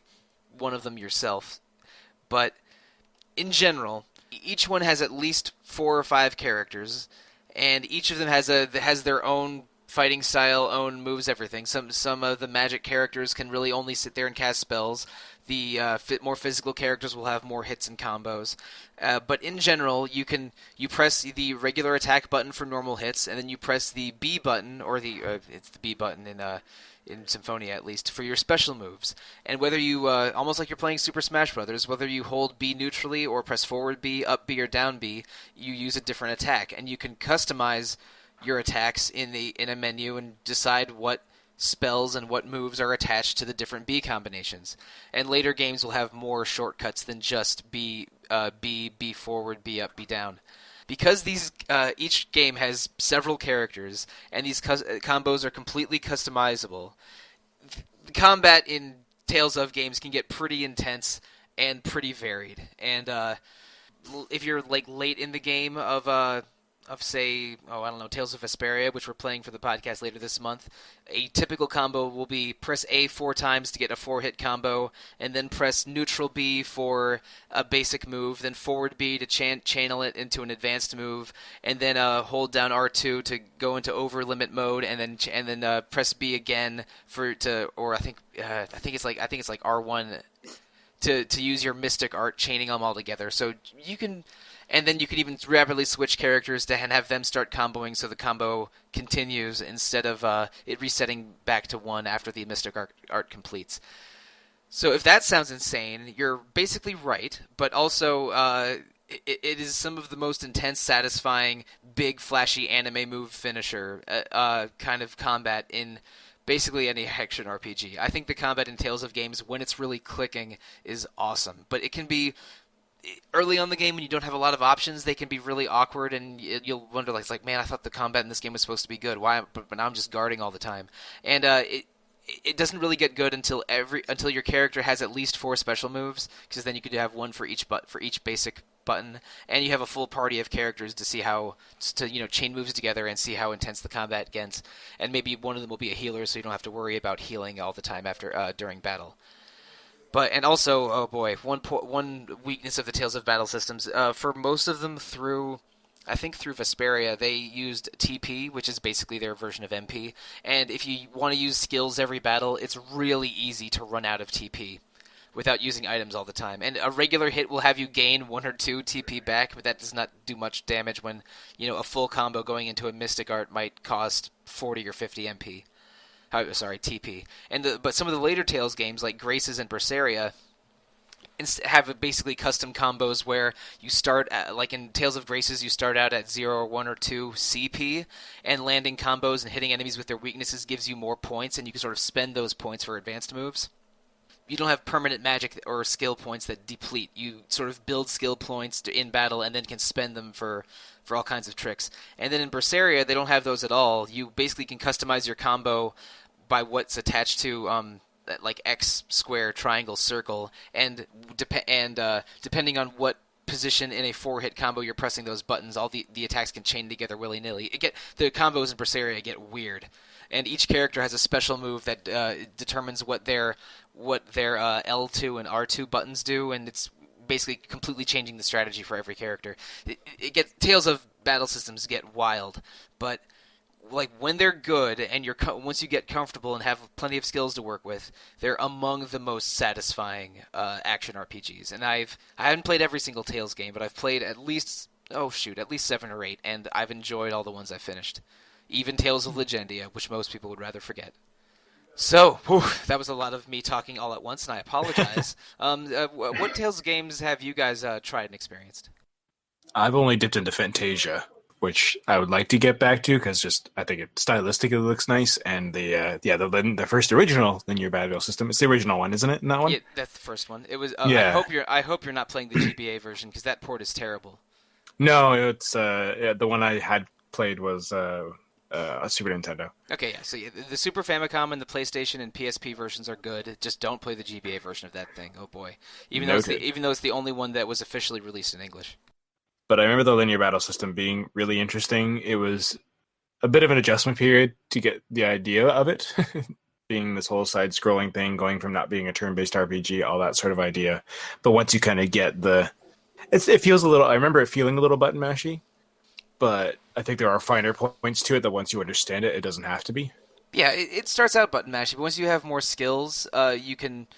one of them yourself. But in general, each one has at least 4 or 5 characters, and each of them has their own fighting style, own moves, everything. Some of the magic characters can really only sit there and cast spells. The more physical characters will have more hits and combos. But in general, you press the regular attack button for normal hits, and then you press the B button, or it's the B button in Symphonia at least, for your special moves. And whether you, almost like you're playing Super Smash Brothers, whether you hold B neutrally or press forward B, up B, or down B, you use a different attack. And you can customize your attacks in a menu and decide what spells and what moves are attached to the different B combinations. And later games will have more shortcuts than just B forward, B up, B down. Because each game has several characters, and these combos are completely customizable, the combat in Tales of games can get pretty intense and pretty varied. And if you're like late in the game of say, I don't know, Tales of Vesperia, which we're playing for the podcast later this month, a typical combo will be press A 4 times to get a 4-hit combo, and then press neutral B for a basic move, then forward B to channel it into an advanced move, and then hold down R2 to go into over limit mode, and then press B again I think it's like R1 to use your Mystic Art, chaining them all together. So you can. And then you can even rapidly switch characters to have them start comboing so the combo continues instead of it resetting back to 1 after the Mystic Art completes. So if that sounds insane, you're basically right, but also it is some of the most intense, satisfying, big, flashy anime move finisher kind of combat in basically any action RPG. I think the combat in Tales of games, when it's really clicking, is awesome. But it can be... early on the game, when you don't have a lot of options, they can be really awkward, and you'll wonder, like, man, I thought the combat in this game was supposed to be good. Why? But now I'm just guarding all the time, and it doesn't really get good until your character has at least 4 special moves, because then you could have one for each basic button, and you have a full party of characters to see how to chain moves together and see how intense the combat gets, and maybe one of them will be a healer, so you don't have to worry about healing all the time during battle. And also, oh boy, one weakness of the Tales of Battle systems, for most of them through Vesperia, they used TP, which is basically their version of MP, and if you want to use skills every battle, it's really easy to run out of TP without using items all the time. And a regular hit will have you gain 1 or 2 TP back, but that does not do much damage when, a full combo going into a Mystic Art might cost 40 or 50 MP. TP. But some of the later Tales games, like Graces and Berseria, have basically custom combos where you start like in Tales of Graces, you start out at 0 or 1 or 2 CP, and landing combos and hitting enemies with their weaknesses gives you more points, and you can sort of spend those points for advanced moves. You don't have permanent magic or skill points that deplete. You sort of build skill points in battle and then can spend them for all kinds of tricks. And then in Berseria, they don't have those at all. You basically can customize your combo by what's attached to like X, square, triangle, circle, and depending on what position in a 4-hit combo you're pressing those buttons, all the attacks can chain together willy-nilly. The combos in Berseria get weird, and each character has a special move that determines what their L2 and R2 buttons do, and it's basically completely changing the strategy for every character. Tales of Battle systems get wild, but like when they're good and once you get comfortable and have plenty of skills to work with, they're among the most satisfying action RPGs. And I haven't played every single Tales game, but I've played at least 7 or 8, and I've enjoyed all the ones I finished. Even Tales of Legendia, which most people would rather forget. So, that was a lot of me talking all at once, and I apologize. What Tales games have you guys tried and experienced? I've only dipped into Fantasia, which I would like to get back to because I think it stylistically looks nice, and the first original linear battle system. It's the original one, isn't it? In that one, yeah, that's the first one. It was. Yeah. I hope you're not playing the GBA version because that port is terrible. No, it's the one I had played was a Super Nintendo. Okay, yeah. So the Super Famicom and the PlayStation and PSP versions are good. Just don't play the GBA version of that thing. Oh boy, even though it's the only one that was officially released in English. But I remember the linear battle system being really interesting. It was a bit of an adjustment period to get the idea of it, being this whole side-scrolling thing, going from not being a turn-based RPG, all that sort of idea. But once you kind of get it feels a little. I remember it feeling a little button mashy, but I think there are finer points to it that once you understand it, it doesn't have to be. Yeah, it starts out button mashy, but once you have more skills, you can.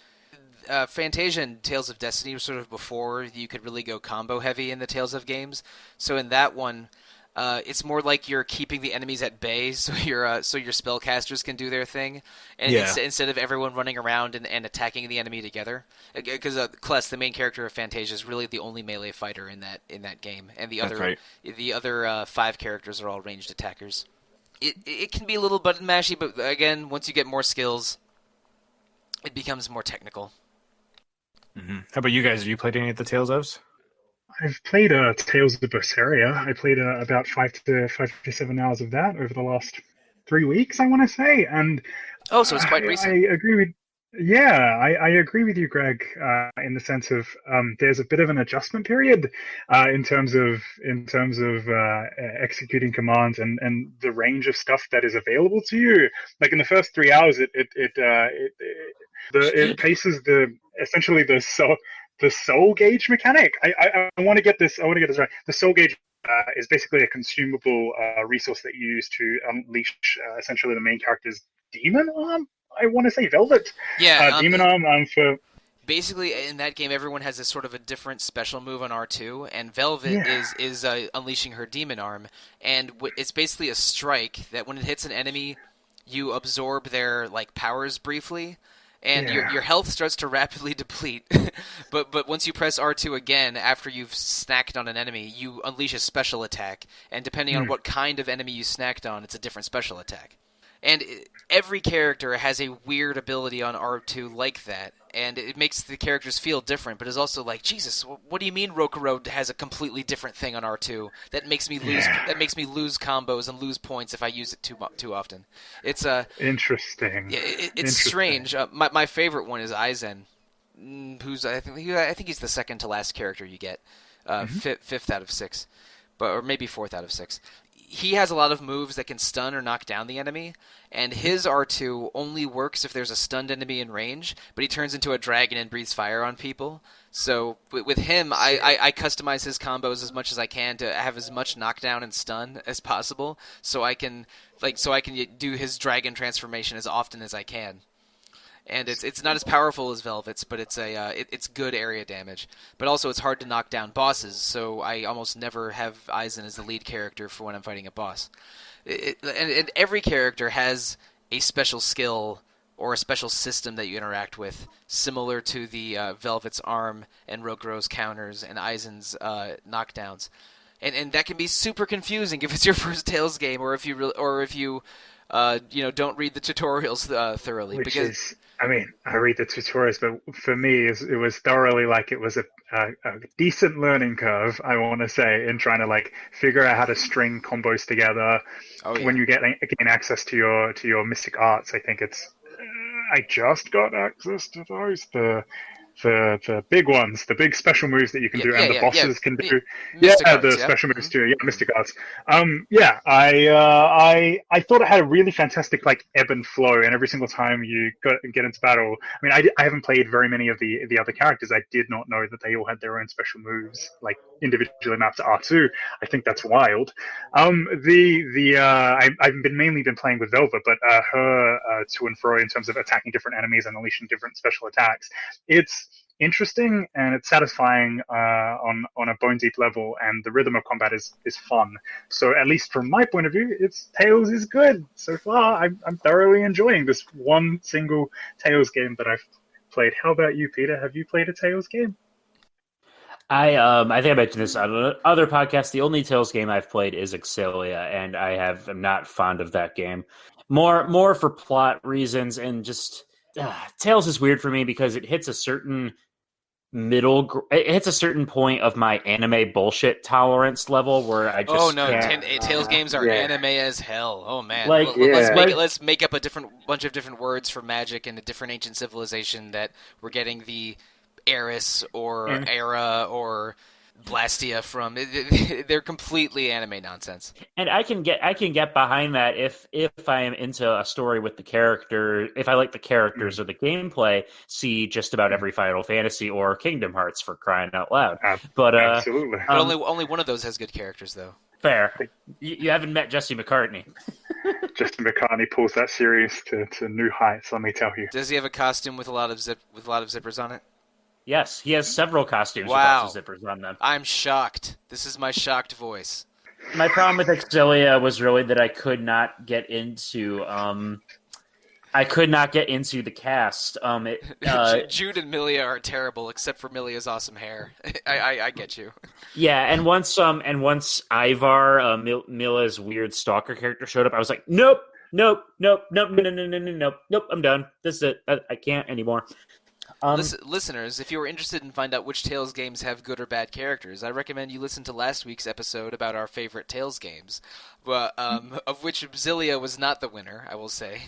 Fantasia and Tales of Destiny were sort of before you could really go combo heavy in the Tales of games. So in that one, it's more like you're keeping the enemies at bay, so your spellcasters can do their thing, and instead of everyone running around and attacking the enemy together. Because Kless, the main character of Fantasia, is really the only melee fighter in that game, and the other 5 characters are all ranged attackers. It can be a little button mashy, but again, once you get more skills, it becomes more technical. Mm-hmm. How about you guys? Have you played any of the Tales ofs? I've played Tales of Berseria. I played about 5 to 7 hours of that over the last 3 weeks, I want to say. And so it's quite recent. I agree with. Yeah, I agree with you, Greg, in the sense of there's a bit of an adjustment period in terms of executing commands and the range of stuff that is available to you. Like in the first 3 hours, it paces essentially the soul gauge mechanic. I want to get this. I want to get this right. The soul gauge is basically a consumable resource that you use to unleash essentially the main character's demon arm. I want to say Velvet. Yeah, Demon arm for basically in that game everyone has a sort of a different special move on R2, and Velvet Yeah. is unleashing her demon arm, and it's basically a strike that when it hits an enemy you absorb their like powers briefly, and Yeah. your health starts to rapidly deplete. but once you press R2 again after you've snacked on an enemy, you unleash a special attack, and depending on what kind of enemy you snacked on, it's a different special attack. And every character has a weird ability on R2 like that, and it makes the characters feel different, but it's also like, Jesus, what do you mean Rokurou has a completely different thing on R2 that makes me lose combos and lose points if I use it too often? It's Interesting. it's Interesting. strange. My favorite one is Aizen, who's I think he's the second to last character you get, fifth out of six, or maybe fourth out of six. He has a lot of moves that can stun or knock down the enemy, and his R2 only works if there's a stunned enemy in range, but he turns into a dragon and breathes fire on people. So with him, I customize his combos as much as I can to have as much knockdown and stun as possible, so I can do his dragon transformation as often as I can. And it's not as powerful as Velvet's, but it's good area damage. But also it's hard to knock down bosses, so I almost never have Aizen as the lead character for when I'm fighting a boss. And every character has a special skill or a special system that you interact with, similar to the Velvet's arm and Rokurou's counters and Aizen's knockdowns. And that can be super confusing if it's your first Tales game, or if you don't read the tutorials thoroughly. I read the tutorials, but for me, it was thoroughly like it was a decent learning curve, I want to say, in trying to like figure out how to string combos together. Oh, yeah. When you gain access to your mystic arts, I think I just got access to those. The big ones, the big special moves that you can do, and the bosses can do. Mystic arts, the special moves too. Yeah, mystic arts. I thought it had a really fantastic like ebb and flow, and every single time you get into battle. I mean, I haven't played very many of the other characters. I did not know that they all had their own special moves, like individually mapped to R2. I think that's wild. I've mainly been playing with Velva, but her to and fro in terms of attacking different enemies and unleashing different special attacks. It's interesting and it's satisfying on a bone deep level, and the rhythm of combat is fun. So at least from my point of view, Tales is good so far. I'm thoroughly enjoying this one single Tales game that I've played. How about you, Peter? Have you played a Tales game? I think I mentioned this on other podcasts. The only Tales game I've played is Exilia, and I'm not fond of that game. More for plot reasons, and just Tales is weird for me because it hits a certain point of my anime bullshit tolerance level where I just Tales games are anime as hell. Oh man, let's make up a bunch of different words for magic and a different ancient civilization that we're getting the Eris or Era or Blastia from. They're completely anime nonsense. And I can get behind that if I am into a story with the character, if I like the characters or the gameplay. See just about every Final Fantasy or Kingdom Hearts, for crying out loud. But absolutely. But only one of those has good characters, though. Fair. You haven't met Jesse McCartney. Jesse McCartney pulls that series to new heights. Let me tell you. Does he have a costume with a lot of zippers on it? Yes, he has several costumes with lots of zippers on them. I'm shocked. This is my shocked voice. My problem with Exilia was really that I could not get into the cast. Jude and Milia are terrible, except for Milia's awesome hair. I get you. Yeah, and once Ivar, Mila's weird stalker character, showed up, I was like, nope, I'm done. This is it. I can't anymore. Listeners, if you are interested in find out which Tales games have good or bad characters, I recommend you listen to last week's episode about our favorite Tales games, of which Zilia was not the winner, I will say.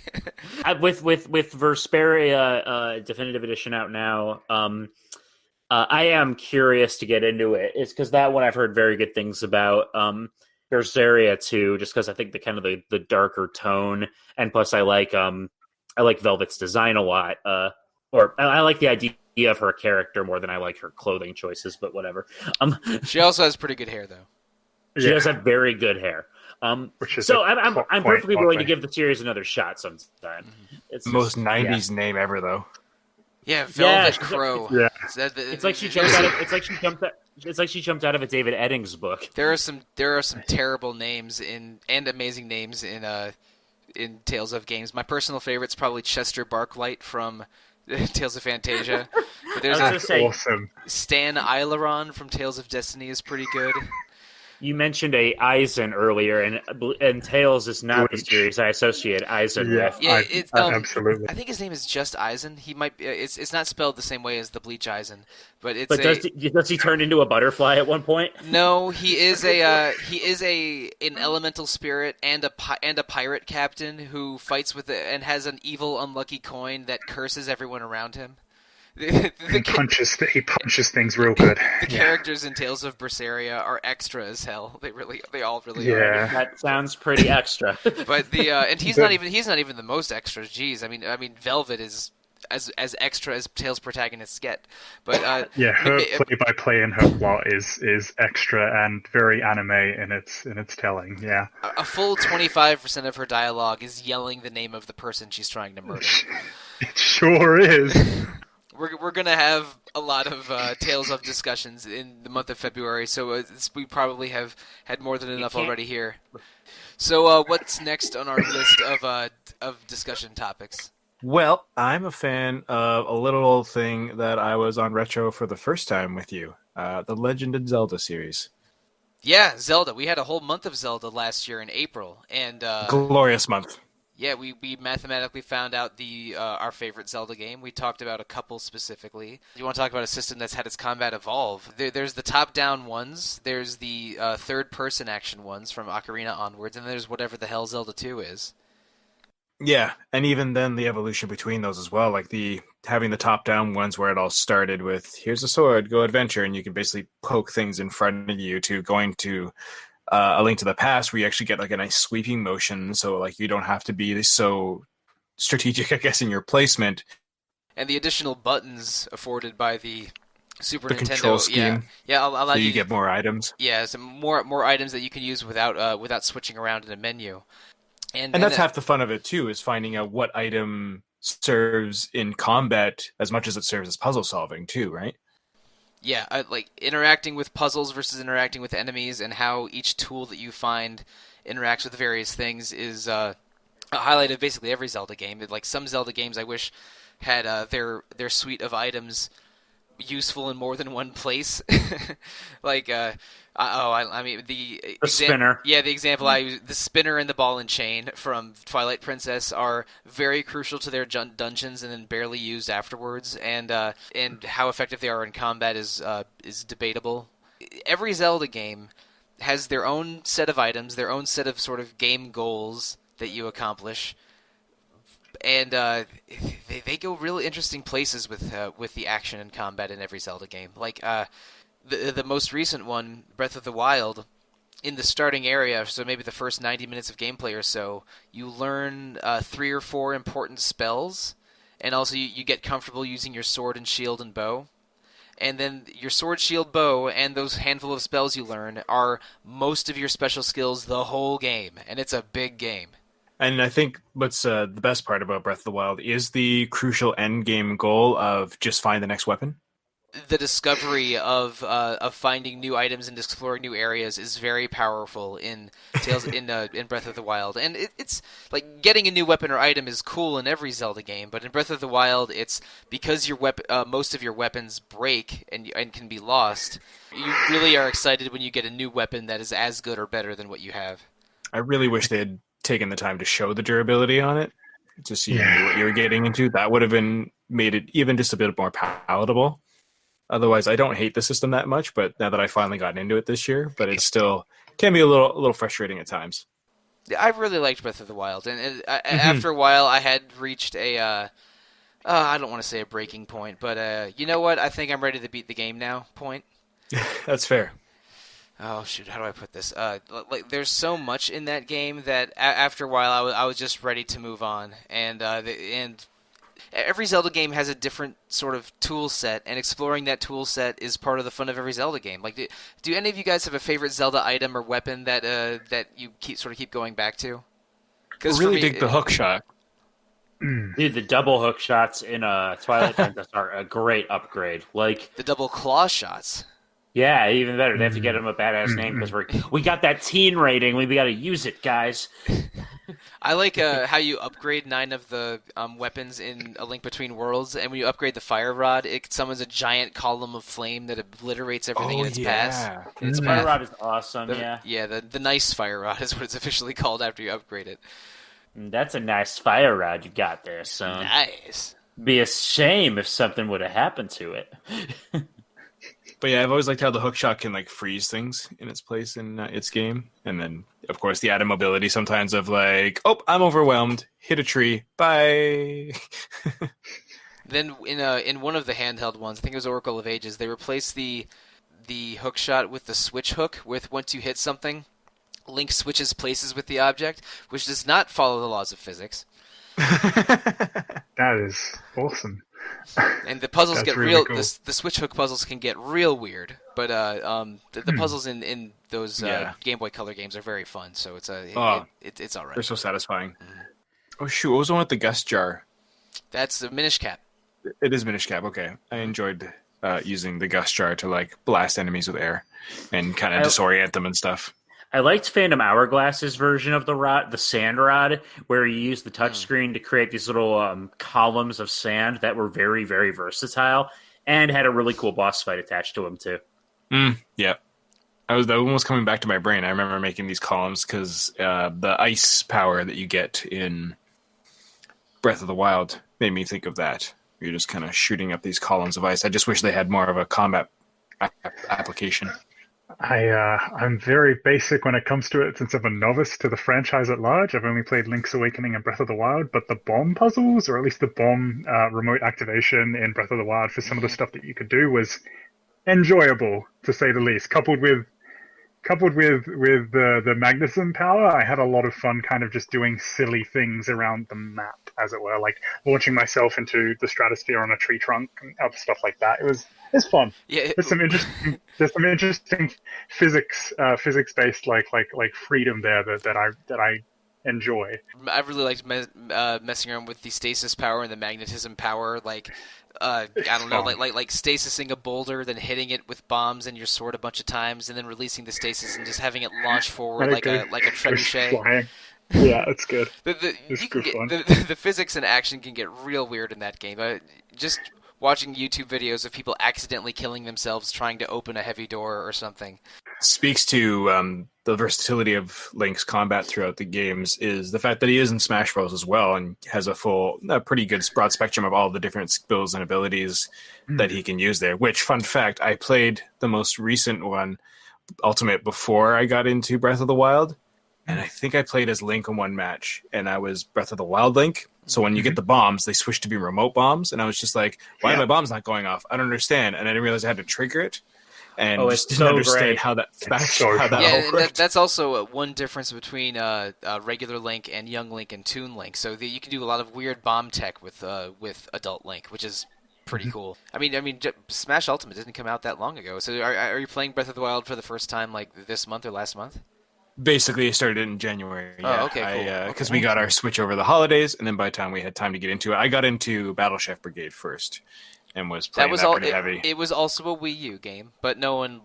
With Vesperia Definitive Edition out now, I am curious to get into it. It's because that one I've heard very good things about. Berseria too, just because I think the kind of the darker tone, and plus I like Velvet's design a lot. Or I like the idea of her character more than I like her clothing choices, but whatever. She also has pretty good hair, though. She does have very good hair. So I'm perfectly willing to give the series another shot sometime. It's most 90s name ever, though. Yeah, Velvet Crow. Yeah. It's like she jumped out of. It's like she jumped out of a David Eddings book. There are some terrible names and amazing names in Tales of games. My personal favorite's probably Chester Barklight from Tales of Fantasia. But there's awesome. Stan Aileron from Tales of Destiny is pretty good. You mentioned a Eisen earlier, and Tales is not the series I associate Eisen with. Yeah, absolutely. I think his name is just Eisen. He might. It's not spelled the same way as the Bleach Eisen, but it's. But does he turn into a butterfly at one point? No, he is an elemental spirit and a pirate captain who fights with and has an evil, unlucky coin that curses everyone around him. He punches things real good. The characters in Tales of Berseria are extra as hell. They all really are. That sounds pretty extra. But and he's not even the most extra. Jeez, I mean Velvet is as extra as Tales protagonists get. But her play-by-play and her plot is extra and very anime in its telling. Yeah, a full 25% of her dialogue is yelling the name of the person she's trying to murder. It sure is. We're gonna have a lot of Tales of discussions in the month of February, so we probably have had more than enough already here. So what's next on our list of discussion topics? Well, I'm a fan of a little old thing that I was on Retro for the first time with you, the Legend of Zelda series. Yeah, Zelda. We had a whole month of Zelda last year in April, and glorious month. Yeah, we mathematically found out our favorite Zelda game. We talked about a couple specifically. You want to talk about a system that's had its combat evolve? There's the top-down ones, there's the third-person action ones from Ocarina onwards, and there's whatever the hell Zelda 2 is. Yeah, and even then the evolution between those as well, like having the top-down ones where it all started with, here's a sword, go adventure, and you can basically poke things in front of you, to going to A Link to the Past, where you actually get like a nice sweeping motion, so like you don't have to be so strategic, I guess, in your placement. And the additional buttons afforded by the Super Nintendo control scheme, allow you get more items. Yeah, some more items that you can use without switching around in a menu. And that's half the fun of it too, is finding out what item serves in combat as much as it serves as puzzle solving too, right? Yeah, like interacting with puzzles versus interacting with enemies, and how each tool that you find interacts with various things is a highlight of basically every Zelda game. Like some Zelda games, I wish had their suite of items useful in more than one place. Like, the spinner. Yeah, the example I use, the spinner and the ball and chain from Twilight Princess are very crucial to their dungeons and then barely used afterwards. And how effective they are in combat is debatable. Every Zelda game has their own set of items, their own set of sort of game goals that you accomplish. And they go really interesting places with the action and combat in every Zelda game. Like the most recent one, Breath of the Wild, in the starting area, so maybe the first 90 minutes of gameplay or so, you learn 3 or 4 important spells, and also you get comfortable using your sword and shield and bow. And then your sword, shield, bow, and those handful of spells you learn are most of your special skills the whole game, and it's a big game. And I think what's the best part about Breath of the Wild is the crucial end game goal of just find the next weapon. The discovery of finding new items and exploring new areas is very powerful in Tales in Breath of the Wild, and it's like getting a new weapon or item is cool in every Zelda game, but in Breath of the Wild, it's because your most of your weapons break and can be lost. You really are excited when you get a new weapon that is as good or better than what you have. I really wish they had taken the time to show the durability on it, to see what you were getting into. That would have made it even just a bit more palatable. Otherwise, I don't hate the system that much, but now that I finally gotten into it this year, but it still can be a little frustrating at times. Yeah, I really liked Breath of the Wild, and after a while, I had reached a I don't want to say a breaking point, but you know what? I think I'm ready to beat the game now. Point. That's fair. Oh shoot! How do I put this? Like, there's so much in that game that after a while, I was just ready to move on, and every Zelda game has a different sort of tool set, and exploring that tool set is part of the fun of every Zelda game. Like, do any of you guys have a favorite Zelda item or weapon that you keep going back to? I really dig the hook shot. Dude, the double hook shots in Twilight Princess are a great upgrade. Like the double claw shots. Yeah, even better. They have to get him a badass name because we got that teen rating. We got to use it, guys. I like how you upgrade 9 of the weapons in A Link Between Worlds, and when you upgrade the Fire Rod, it summons a giant column of flame that obliterates everything in its path. Fire Rod is awesome, the nice Fire Rod is what it's officially called after you upgrade it. That's a nice Fire Rod you got there, son. Nice. Be a shame if something would have happened to it. But yeah, I've always liked how the hookshot can like freeze things in its place in its game, and then of course the added mobility sometimes of like, oh, I'm overwhelmed, hit a tree, bye. Then in one of the handheld ones, I think it was Oracle of Ages, they replaced the hookshot with the switch hook. With once you hit something, Link switches places with the object, which does not follow the laws of physics. That is awesome. And the puzzles get real. Cool. The switch hook puzzles can get real weird, but the puzzles in those Game Boy Color games are very fun. So it's it's all right. They're so satisfying. Oh shoot! What was the one with the gust jar? That's the Minish Cap. It is Minish Cap. Okay, I enjoyed using the gust jar to like blast enemies with air and kind of disorient them and stuff. I liked Phantom Hourglass's version of the sand rod, where you use the touchscreen to create these little columns of sand that were very, very versatile and had a really cool boss fight attached to them, too. Yeah. That one was coming back to my brain. I remember making these columns because the ice power that you get in Breath of the Wild made me think of that. You're just kind of shooting up these columns of ice. I just wish they had more of a combat application. I'm very basic when it comes to it, since I'm a novice to the franchise at large. I've only played Link's Awakening and Breath of the Wild, but the bomb puzzles, or at least the bomb remote activation in Breath of the Wild for some of the stuff that you could do was enjoyable, to say the least. Coupled with the magnetism power, I had a lot of fun kind of just doing silly things around the map, as it were, like launching myself into the stratosphere on a tree trunk and other stuff like that. It's fun. Yeah, there's some interesting physics based like freedom there that I enjoy. I really liked messing around with the stasis power and the magnetism power, like. I don't know, like stasising a boulder, then hitting it with bombs and your sword a bunch of times, and then releasing the stasis and just having it launch forward like a trebuchet. Yeah, it's good. The physics and action can get real weird in that game. Just watching YouTube videos of people accidentally killing themselves trying to open a heavy door or something. Speaks to the versatility of Link's combat throughout the games is the fact that he is in Smash Bros. As well and has a pretty good broad spectrum of all the different skills and abilities that he can use there. Which, fun fact, I played the most recent one, Ultimate, before I got into Breath of the Wild. And I think I played as Link in one match, and I was Breath of the Wild Link. So when you get the bombs, they switch to be remote bombs, and I was just like, why are my bombs not going off? I don't understand. And I didn't realize I had to trigger it. And just didn't understand how that all worked. That's also one difference between regular Link and Young Link and Toon Link. So you can do a lot of weird bomb tech with Adult Link, which is pretty cool. I mean, Smash Ultimate didn't come out that long ago. So are you playing Breath of the Wild for the first time like this month or last month? Basically, it started in January. Yeah. Oh, okay, cool. Because we got our Switch over the holidays, and then by the time we had time to get into it, I got into Battle Chef Brigade first, and was playing that pretty heavy. It was also a Wii U game, but no one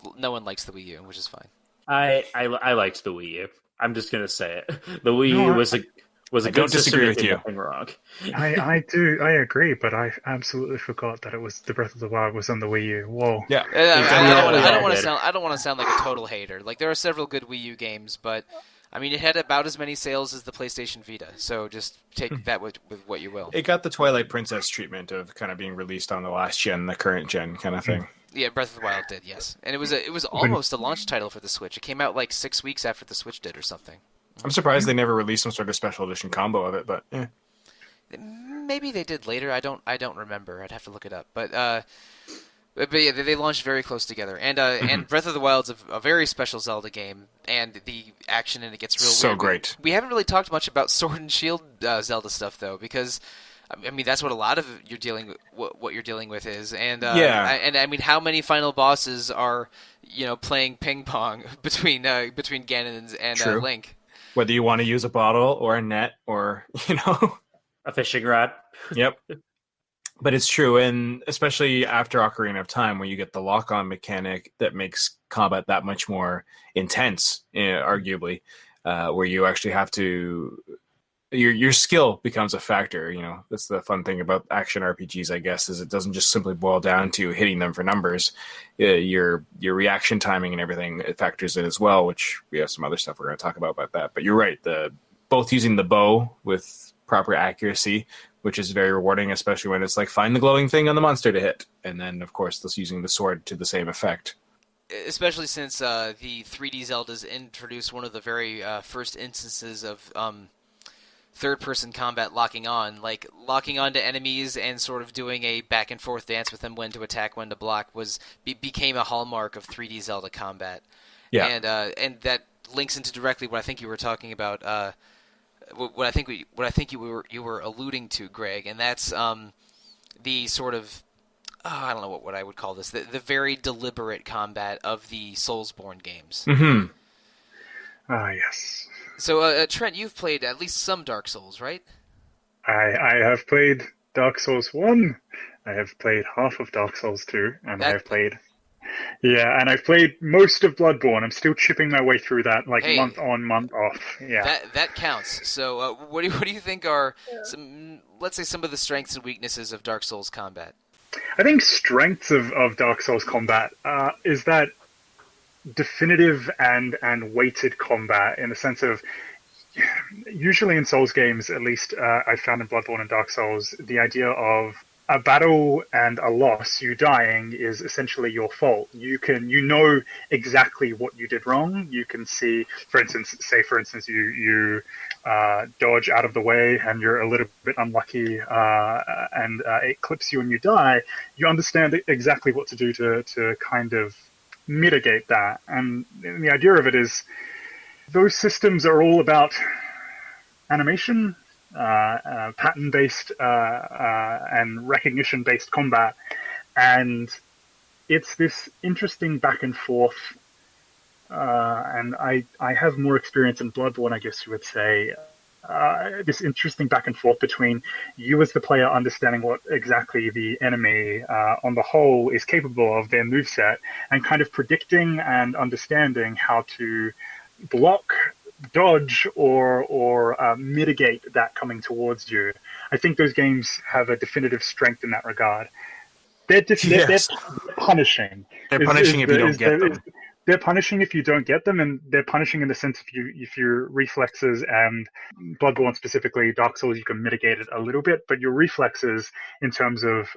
likes the Wii U, which is fine. I liked the Wii U. I'm just gonna say it. The Wii U was a good don't disagree with you. Nothing wrong. I agree, but I absolutely forgot that it was the Breath of the Wild was on the Wii U. Whoa. Yeah. I don't want to sound like a total hater. Like there are several good Wii U games, but I mean, it had about as many sales as the PlayStation Vita, so just take that with what you will. It got the Twilight Princess treatment of kind of being released on the last gen, the current gen kind of thing. Yeah, Breath of the Wild did, yes. And it was almost a launch title for the Switch. It came out like 6 weeks after the Switch did or something. I'm surprised they never released some sort of special edition combo of it, but yeah. Maybe they did later. I don't remember. I'd have to look it up. But yeah, they launched very close together. And Breath of the Wild's a very special Zelda game, and the action in it gets real so weird. Great. We haven't really talked much about Sword and Shield Zelda stuff though, because I mean that's what a lot of what you're dealing with is. And I mean, how many final bosses are playing ping pong between Ganon and Link? Whether you want to use a bottle or a net or a fishing rod. Yep. But it's true, and especially after Ocarina of Time, where you get the lock-on mechanic that makes combat that much more intense, arguably, where you actually have to... Your skill becomes a factor, That's the fun thing about action RPGs, I guess, is it doesn't just simply boil down to hitting them for numbers. Your reaction timing and everything, it factors in as well, which we have some other stuff we're going to talk about that. But you're right, both using the bow with proper accuracy, which is very rewarding, especially when it's like find the glowing thing on the monster to hit, and then of course just using the sword to the same effect. Especially since the 3D Zeldas introduced one of the very first instances of third-person combat locking on to enemies and sort of doing a back and forth dance with them, when to attack, when to block, became a hallmark of 3D Zelda combat. Yeah, and that links into directly what I think you were talking about. What I think you were alluding to, Greg, and that's the sort of I don't know what I would call this, the very deliberate combat of the Soulsborne games. Mm-hmm. Ah, yes. So, Trent, you've played at least some Dark Souls, right? I have played Dark Souls 1. I have played half of Dark Souls 2, and I've played most of Bloodborne. I'm still chipping my way through that, month on, month off. Yeah, that counts. So, what do you think are let's say some of the strengths and weaknesses of Dark Souls combat? I think strengths of Dark Souls combat is that definitive and weighted combat, in the sense of usually in Souls games, at least I found in Bloodborne and Dark Souls, the idea of a battle and a loss, you dying, is essentially your fault. You know exactly what you did wrong. You can see, for instance, you dodge out of the way and you're a little bit unlucky and it clips you and you die. You understand exactly what to do to kind of mitigate that. And the idea of it is those systems are all about animation, pattern-based and recognition-based combat, and it's this interesting back and forth. And I have more experience in Bloodborne, I guess you would say. This interesting back and forth between you as the player understanding what exactly the enemy on the whole is capable of, their moveset, and kind of predicting and understanding how to block, dodge, or mitigate that coming towards you. I think those games have a definitive strength in that regard. They're punishing. They're punishing if you don't get them. They're punishing if you don't get them, and they're punishing in the sense if your reflexes, and Bloodborne specifically, Dark Souls, you can mitigate it a little bit, but your reflexes in terms of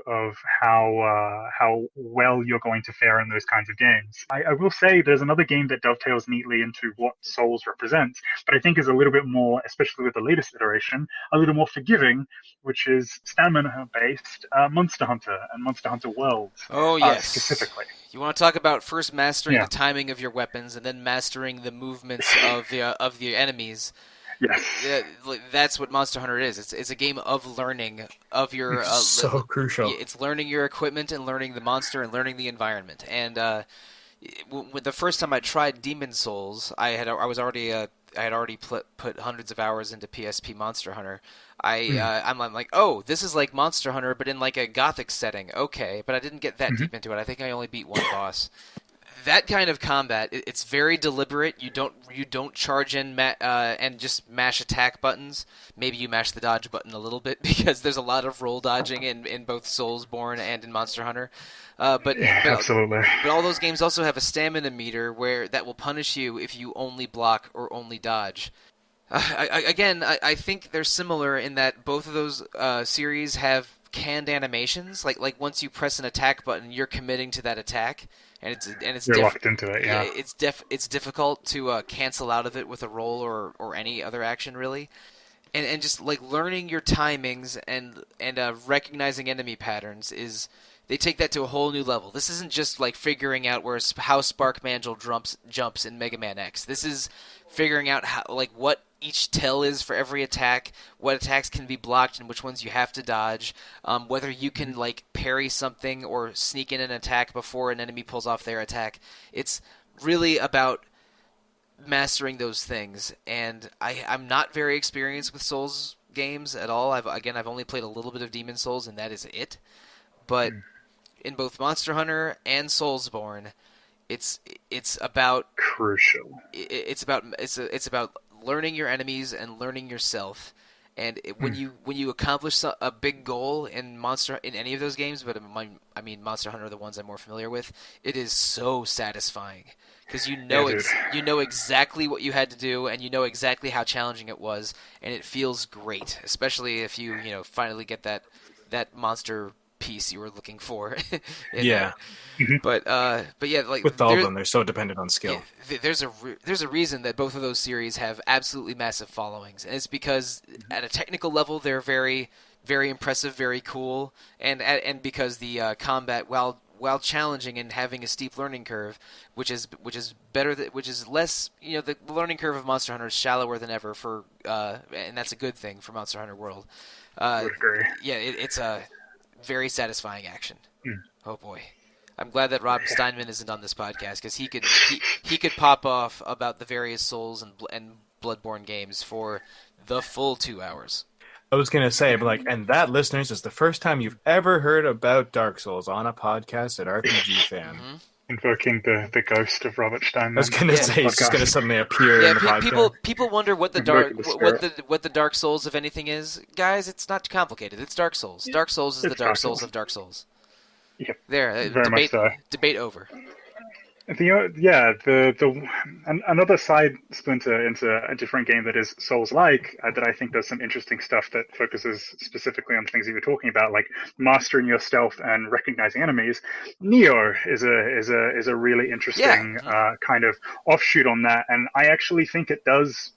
how well you're going to fare in those kinds of games. I will say there's another game that dovetails neatly into what Souls represents, but I think is a little bit more, especially with the latest iteration, a little more forgiving, which is stamina-based Monster Hunter and Monster Hunter Worlds. Oh, yes. Specifically. You want to talk about first mastering the timing of your weapons and then mastering the movements of the enemies. Yes. That's what Monster Hunter is. It's a game of learning of your... so crucial. It's learning your equipment and learning the monster and learning the environment. And the first time I tried Demon Souls, I had already put hundreds of hours into PSP Monster Hunter. I'm like, oh, this is like Monster Hunter, but in like a gothic setting. Okay, but I didn't get that deep into it. I think I only beat one boss. that kind of combat, it's very deliberate. You don't charge in and just mash attack buttons. Maybe you mash the dodge button a little bit because there's a lot of roll dodging in both Soulsborne and in Monster Hunter. But absolutely. But all those games also have a stamina meter that will punish you if you only block or only dodge. I think they're similar in that both of those series have canned animations. Like once you press an attack button, you're committing to that attack. And it's you're locked into it. Yeah, it's difficult to cancel out of it with a roll or any other action really, and just like learning your timings and recognizing enemy patterns they take that to a whole new level. This isn't just like figuring out how Spark Mandrill jumps in Mega Man X. This is figuring out what each tell is for every attack, what attacks can be blocked and which ones you have to dodge, whether you can parry something or sneak in an attack before an enemy pulls off their attack. It's really about mastering those things, and I'm not very experienced with Souls games at all. I've only played a little bit of Demon Souls, and that is it. But in both Monster Hunter and Soulsborne, it's about crucial. It's about learning your enemies and learning yourself. And when you accomplish a big goal in any of those games, but I mean Monster Hunter are the ones I'm more familiar with, it is so satisfying because you know exactly what you had to do and you know exactly how challenging it was, and it feels great, especially if you finally get that monster piece you were looking for. Yeah. But yeah, with all of them, they're so dependent on skill. Yeah, there's a reason that both of those series have absolutely massive followings, and it's because at a technical level they're very, very impressive, very cool, and because the combat, while challenging and having a steep learning curve, which is less, the learning curve of Monster Hunter is shallower than ever and that's a good thing for Monster Hunter World. I would agree. Yeah, it's a very satisfying action. Oh boy. I'm glad that Rob Steinman isn't on this podcast because he could pop off about the various Souls and Bloodborne games for the full 2 hours. I was going to say, but and that, listeners, is the first time you've ever heard about Dark Souls on a podcast at RPG Fan. Mm-hmm. Invoking the ghost of Robert Steinman. I was going to say, it's just going to suddenly appear in the podcast. People wonder what the Dark Souls of anything is. Guys, it's not too complicated. It's Dark Souls. Dark Souls is the Dark Souls of Dark Souls. Yep. There, very much so. Debate over. Another side splinter into a different game that is Souls-like that I think does some interesting stuff that focuses specifically on things that you were talking about, like mastering your stealth and recognizing enemies. Neo is a really interesting kind of offshoot on that, and I actually think it does.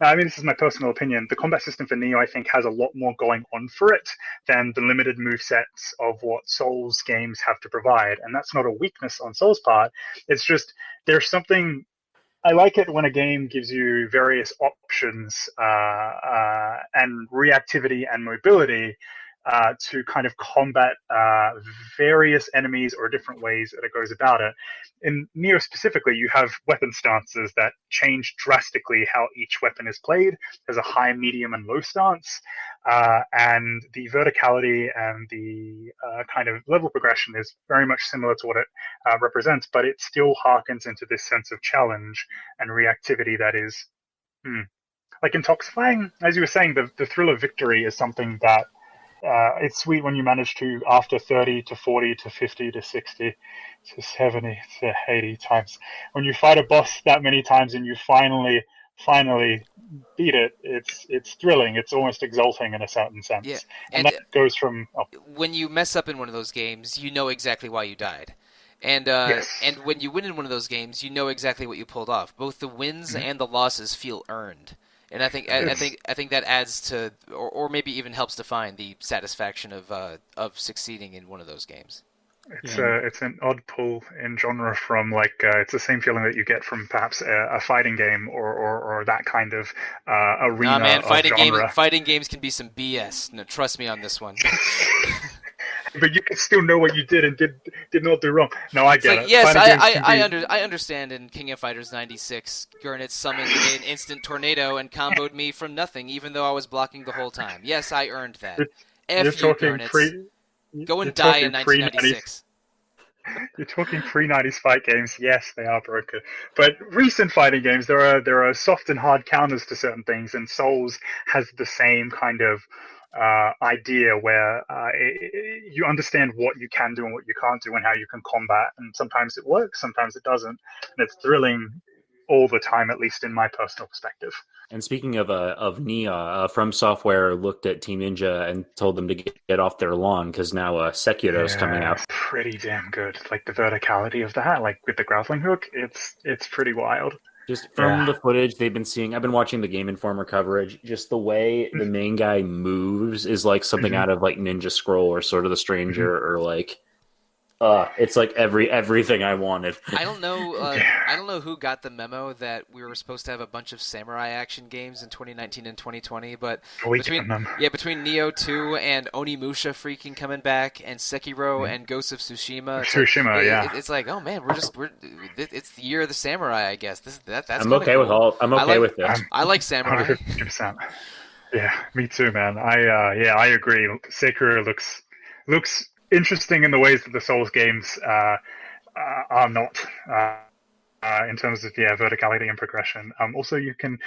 I mean, this is my personal opinion. The combat system for Neo, I think, has a lot more going on for it than the limited movesets of what Souls games have to provide. And that's not a weakness on Souls' part. It's just there's something... I like it when a game gives you various options and reactivity and mobility to kind of combat various enemies or different ways that it goes about it. In Neo specifically, you have weapon stances that change drastically how each weapon is played. There's a high, medium, and low stance, and the verticality and the kind of level progression is very much similar to what it represents, but it still harkens into this sense of challenge and reactivity that is intoxifying. As you were saying, the thrill of victory is something that it's sweet when you manage to, after 30 to 40 to 50 to 60 to 70 to 80 times, when you fight a boss that many times and you finally beat it, it's thrilling. It's almost exalting in a certain sense. Yeah. And that goes from... When you mess up in one of those games, you know exactly why you died. And yes. And when you win in one of those games, you know exactly what you pulled off. Both the wins and the losses feel earned. And I think that adds to, or maybe even helps define the satisfaction of succeeding in one of those games. It's an odd pull in genre from it's the same feeling that you get from perhaps a fighting game or that kind of arena. Nah, man, genre. Fighting games can be some BS. No, trust me on this one. But you can still know what you did and did not do wrong. No, I get it. Yes, I understand. In King of Fighters 96, Gurnet summoned an instant tornado and comboed me from nothing, even though I was blocking the whole time. Yes, I earned that. F you, Gurnet. Go and die in 1996. You're talking pre-90s fight games. Yes, they are broken. But recent fighting games, there are soft and hard counters to certain things, and Souls has the same kind of idea where you understand what you can do and what you can't do and how you can combat. And sometimes it works, sometimes it doesn't. And it's thrilling all the time, at least in my personal perspective. And speaking of Nia, From Software looked at Team Ninja and told them to get off their lawn because now Sekiro's coming out. It's pretty damn good. Like the verticality of that, like with the grappling hook, it's pretty wild. Just from the footage they've been seeing, I've been watching the Game Informer coverage. Just the way the main guy moves is like something out of like Ninja Scroll or Sword of the Stranger or like. It's like everything I wanted. I don't know who got the memo that we were supposed to have a bunch of samurai action games in 2019 and 2020, but between Neo 2 and Onimusha freaking coming back and Sekiro and Ghost of Tsushima. It's like, oh man, it's the year of the samurai, I guess. That's I'm okay cool. I'm okay with this. I like samurai. 150%. Yeah, me too, man. I agree. Sekiro looks interesting in the ways that the Souls games are not, in terms of verticality and progression. Also, you can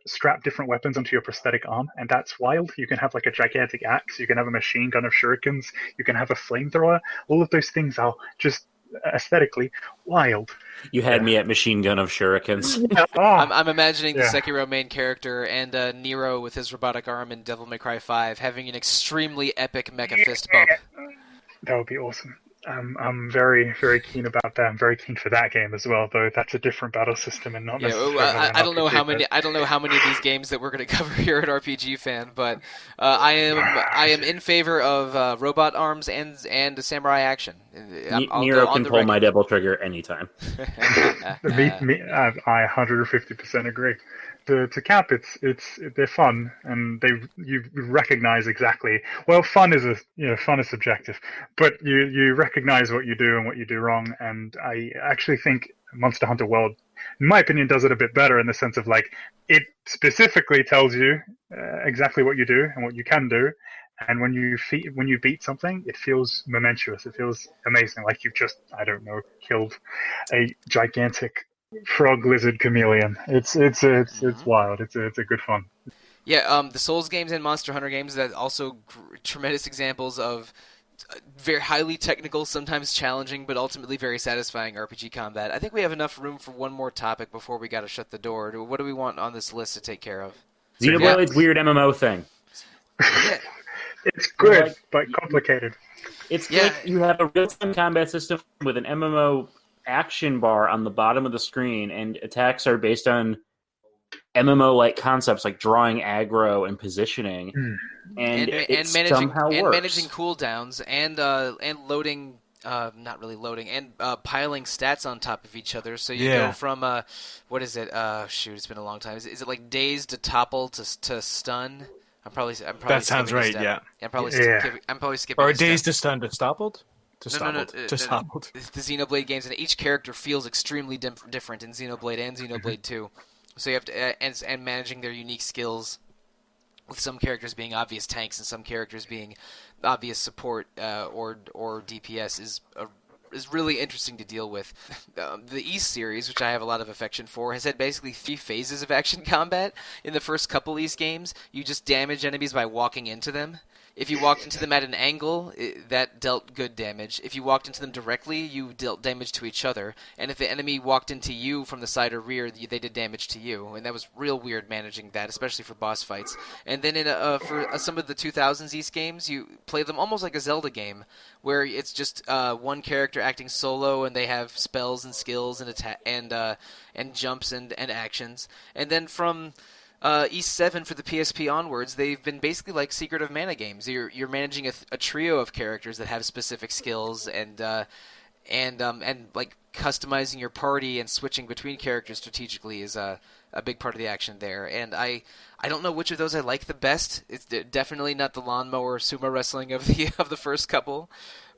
strap different weapons onto your prosthetic arm, and that's wild. You can have like a gigantic axe, you can have a machine gun of shurikens, you can have a flamethrower. All of those things are just aesthetically wild. You had me at machine gun of shurikens. I'm imagining the Sekiro main character and Nero with his robotic arm in Devil May Cry 5 having an extremely epic mecha fist bump. That would be awesome. I'm very, very keen about that. I'm very keen for that game as well, though that's a different battle system and not necessarily. I don't know how many of these games that we're going to cover here at RPG Fan, but I am in favor of robot arms and samurai action. Nero can pull my double trigger anytime. I 150% agree. To cap, they're fun, and you recognize exactly. Well, fun is subjective, but you recognize what you do and what you do wrong. And I actually think Monster Hunter World, in my opinion, does it a bit better in the sense of like it specifically tells you exactly what you do and what you can do. And when you beat something, it feels momentous. It feels amazing, like you've just, I don't know, killed a gigantic frog lizard chameleon. It's wild. It's a good fun. Yeah, the Souls games and Monster Hunter games, that also tremendous examples of very highly technical, sometimes challenging, but ultimately very satisfying RPG combat. I think we have enough room for one more topic before we got to shut the door. What do we want on this list to take care of? Xenoblade's weird MMO thing. Yeah. It's good, but complicated. It's like you have a real-time combat system with an MMO action bar on the bottom of the screen, and attacks are based on MMO-like concepts like drawing aggro and positioning, and managing cooldowns and loading. Not really loading, and piling stats on top of each other. So you go from what is it? It's been a long time. Is it like dazed to topple to stun? I'm probably that sounds right. Yeah. I'm probably skipping. Or dazed to stun to stoppled. To stoppled. The Xenoblade games, and each character feels extremely different in Xenoblade and Xenoblade 2. So you have to and managing their unique skills, with some characters being obvious tanks and some characters being obvious support or DPS is really interesting to deal with. The East series, which I have a lot of affection for, has had basically 3 phases of action combat. In the first couple East games, you just damage enemies by walking into them. If you walked into them at an angle, that dealt good damage. If you walked into them directly, you dealt damage to each other. And if the enemy walked into you from the side or rear, they did damage to you. And that was real weird managing that, especially for boss fights. And then for some of the 2000s East games, you play them almost like a Zelda game, where it's just one character acting solo, and they have spells and skills and jumps and actions. And then from East 7 for the PSP onwards, they've been basically like Secret of Mana games. You're managing a trio of characters that have specific skills and like customizing your party and switching between characters strategically is a big part of the action there. And I don't know which of those I like the best. It's definitely not the lawnmower sumo wrestling of the first couple,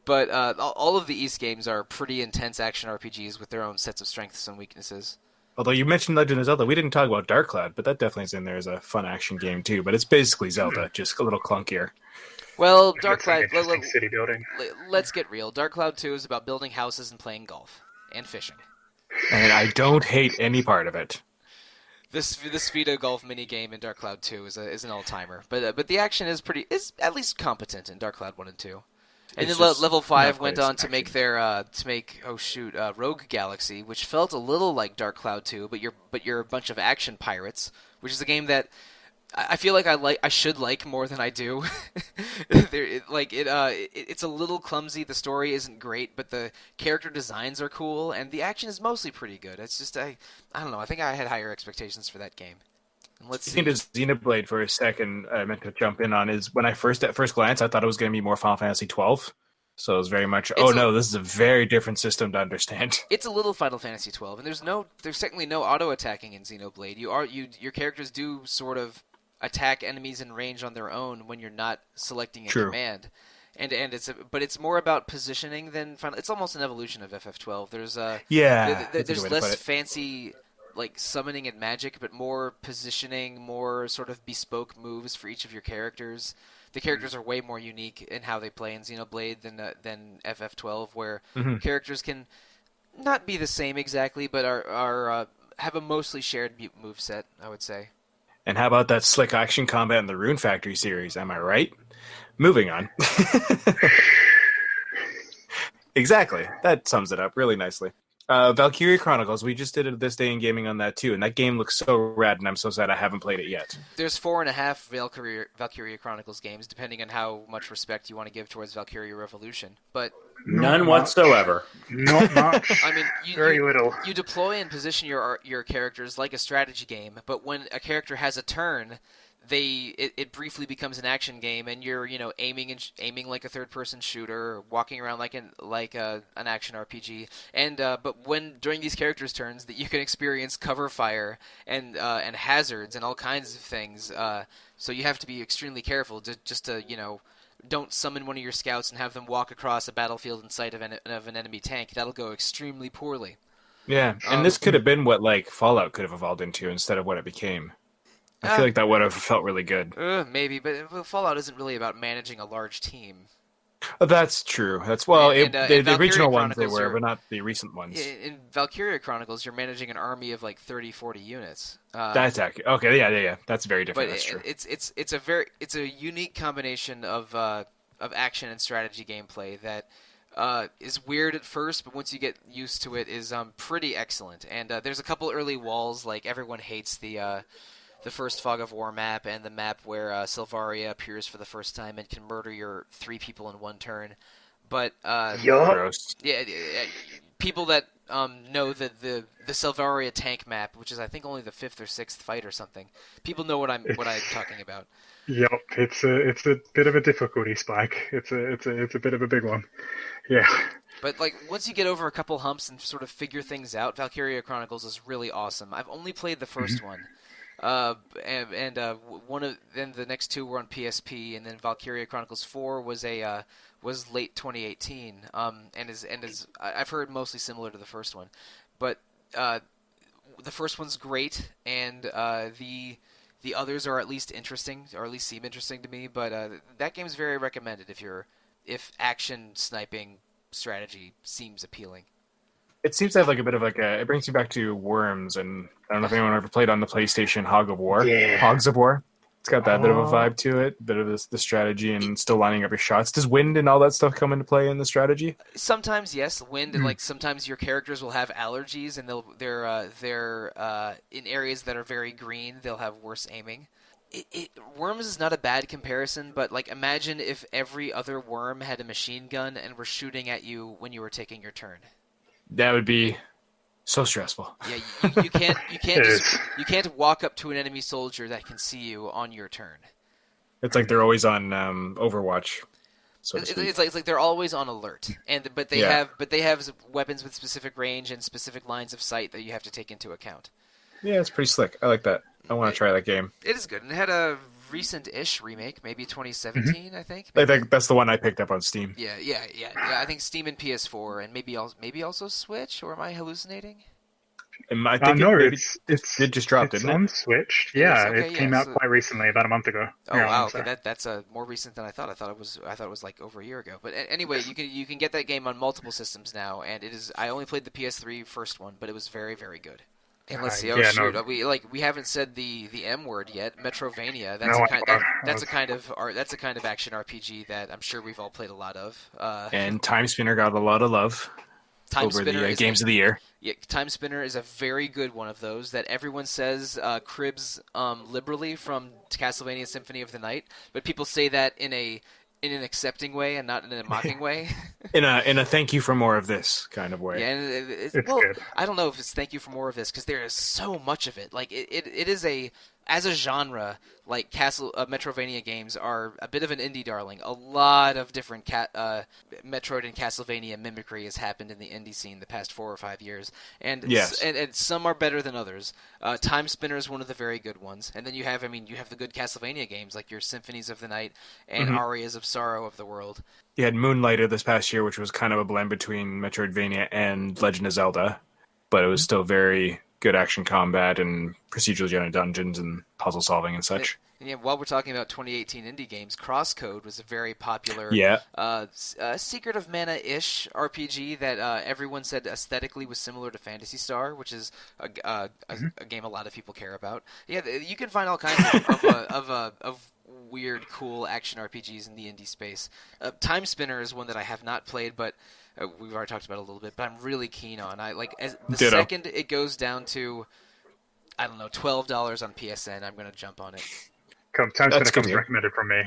but all of the East games are pretty intense action RPGs with their own sets of strengths and weaknesses. Although you mentioned Legend of Zelda, we didn't talk about Dark Cloud, but that definitely is in there as a fun action game too. But it's basically Zelda, just a little clunkier. Well, That's an Dark interesting city building. let's get real. Dark Cloud 2 is about building houses and playing golf and fishing. And I don't hate any part of it. This Vita Golf mini game in Dark Cloud 2 is an all timer, but the action is at least competent in Dark Cloud 1 and 2. And It's then just Level 5 not went quite on as to make action. Rogue Galaxy, which felt a little like Dark Cloud 2, but you're a bunch of action pirates, which is a game that I feel like I should like more than I do. It's a little clumsy. The story isn't great, but the character designs are cool, and the action is mostly pretty good. It's just I don't know. I think I had higher expectations for that game. And let's see. Speaking of Xenoblade for a second, I meant to jump in on is when at first glance I thought it was going to be more Final Fantasy 12. So it was very much, this is a very different system to understand. It's a little Final Fantasy 12, and there's technically no auto attacking in Xenoblade. Your characters do sort of attack enemies in range on their own when you're not selecting a command, and it's more about positioning than Final. It's almost an evolution of FF12. There's there's less fancy like summoning and magic, but more positioning, more sort of bespoke moves for each of your characters. The characters are way more unique in how they play in Xenoblade than FF12, where characters can not be the same exactly, but are have a mostly shared moveset, I would say. And how about that slick action combat in the Rune Factory series? Am I right? Moving on. Exactly. That sums it up really nicely. Valkyria Chronicles, we just did This Day in Gaming on that too, and that game looks so rad, and I'm so sad I haven't played it yet. There's 4.5 Valkyria Chronicles games, depending on how much respect you want to give towards Valkyria Revolution. But none whatsoever. Not much. I mean, very little. You deploy and position your characters like a strategy game, but when a character has a turn, it briefly becomes an action game, and you're aiming like a third-person shooter, or walking around like an action RPG. And but when during these characters' turns, that you can experience cover fire and hazards and all kinds of things. So you have to be extremely careful to don't summon one of your scouts and have them walk across a battlefield in sight of an enemy tank. That'll go extremely poorly. Yeah, and this could have been what like Fallout could have evolved into instead of what it became. I feel like that would have felt really good. Maybe, but Fallout isn't really about managing a large team. That's true. The original ones they were, but not the recent ones. In Valkyria Chronicles, you're managing an army of like 30, 40 units. That's accurate. Okay, yeah. That's very different. But That's true. It's a unique combination of action and strategy gameplay that is weird at first, but once you get used to it, is pretty excellent. And there's a couple early walls, like everyone hates the first Fog of War map and the map where Sylvaria appears for the first time and can murder your 3 people in one turn. But Gross. Yeah, people that know the Sylvaria tank map, which is I think only the 5th or 6th fight or something. People know what I'm talking about. Yep, it's a bit of a difficulty spike. It's a bit of a big one. Yeah. But like once you get over a couple humps and sort of figure things out, Valkyria Chronicles is really awesome. I've only played the first one. Then the next 2 were on PSP, and then Valkyria Chronicles 4 was late 2018. I've heard mostly similar to the first one, but the first one's great, and the others are at least interesting, or at least seem interesting to me. But that game's very recommended if action sniping strategy seems appealing. It seems to have like a bit of it brings you back to Worms, and I don't know if anyone ever played on the PlayStation Hogs of War. It's got that bit of a vibe to it, bit of the strategy and still lining up your shots. Does wind and all that stuff come into play in the strategy? Sometimes yes, wind, and like sometimes your characters will have allergies, and they're in areas that are very green. They'll have worse aiming. Worms is not a bad comparison, but like imagine if every other worm had a machine gun and were shooting at you when you were taking your turn. That would be so stressful. Yeah, you can't walk up to an enemy soldier that can see you on your turn. It's like they're always on Overwatch. It's like they're always on alert, but they have weapons with specific range and specific lines of sight that you have to take into account. Yeah, it's pretty slick. I like that. I want to try that game. It is good, and it had a recent-ish remake, maybe 2017, I think. I think that's the one I picked up on Steam. Yeah. I think Steam and PS4, and maybe also Switch, or am I hallucinating? And I think No, maybe it's did just drop, it's didn't it? on Switch. It is? Yeah, Okay, it yeah, came out so- quite recently, about a month ago. Oh Yeah, wow, so- okay, that's more recent than I thought. I thought it was like over a year ago. But anyway, you can get that game on multiple systems now, and it is. I only played the PS3 first one, but it was very, very good. And let's see. Oh yeah, shoot, no. we haven't said the M word yet. Metrovania. No, That's a kind of action RPG that I'm sure we've all played a lot of. And Time Spinner got a lot of love Time over Spinner the is games of the year. Yeah, Time Spinner is a very good one of those that everyone says cribs liberally from Castlevania Symphony of the Night, but people say that in an accepting way and not in a mocking way. In a thank you for more of this kind of way. Yeah, and It's well, good. I don't know if it's thank you for more of this because there is so much of it. Like it is as a genre, like Metrovania games are a bit of an indie darling. A lot of different Metroid and Castlevania mimicry has happened in the indie scene the past 4 or 5 years, and Yes. and some are better than others. Time Spinner is one of the very good ones, and then you have the good Castlevania games like your Symphonies of the Night and Arias of Sorrow of the world. You had Moonlighter this past year, which was kind of a blend between Metroidvania and Legend of Zelda, but it was still very good action combat and procedural generated dungeons and puzzle solving and such. And yeah, while we're talking about 2018 indie games, Crosscode was a very popular Secret of Mana-ish RPG that everyone said aesthetically was similar to Phantasy Star, which is a game a lot of people care about. Yeah, you can find all kinds of weird, cool action RPGs in the indie space. Time Spinner is one that I have not played, but we've already talked about it a little bit. But I'm really keen on. Ditto. Second it goes down to, I don't know, $12 on PSN, I'm going to jump on it. Time That's Spinner good comes to hear. recommended from me.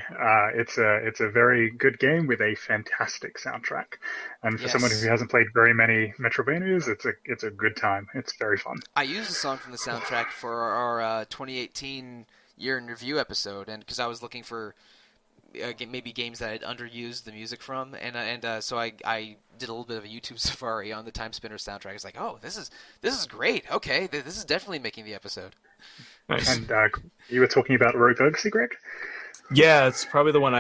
It's a very good game with a fantastic soundtrack, and for someone Yes. who hasn't played very many Metrovanias, it's a good time. It's very fun. I used a song from the soundtrack for our 2018 year in review episode, and because I was looking for maybe games that I'd underused the music from, and so I did a little bit of a YouTube safari on the Time Spinner soundtrack. It's like, oh, this is great. Okay, this is definitely making the episode. Nice. And you were talking about Rogue Legacy, Greg? Yeah, it's probably the one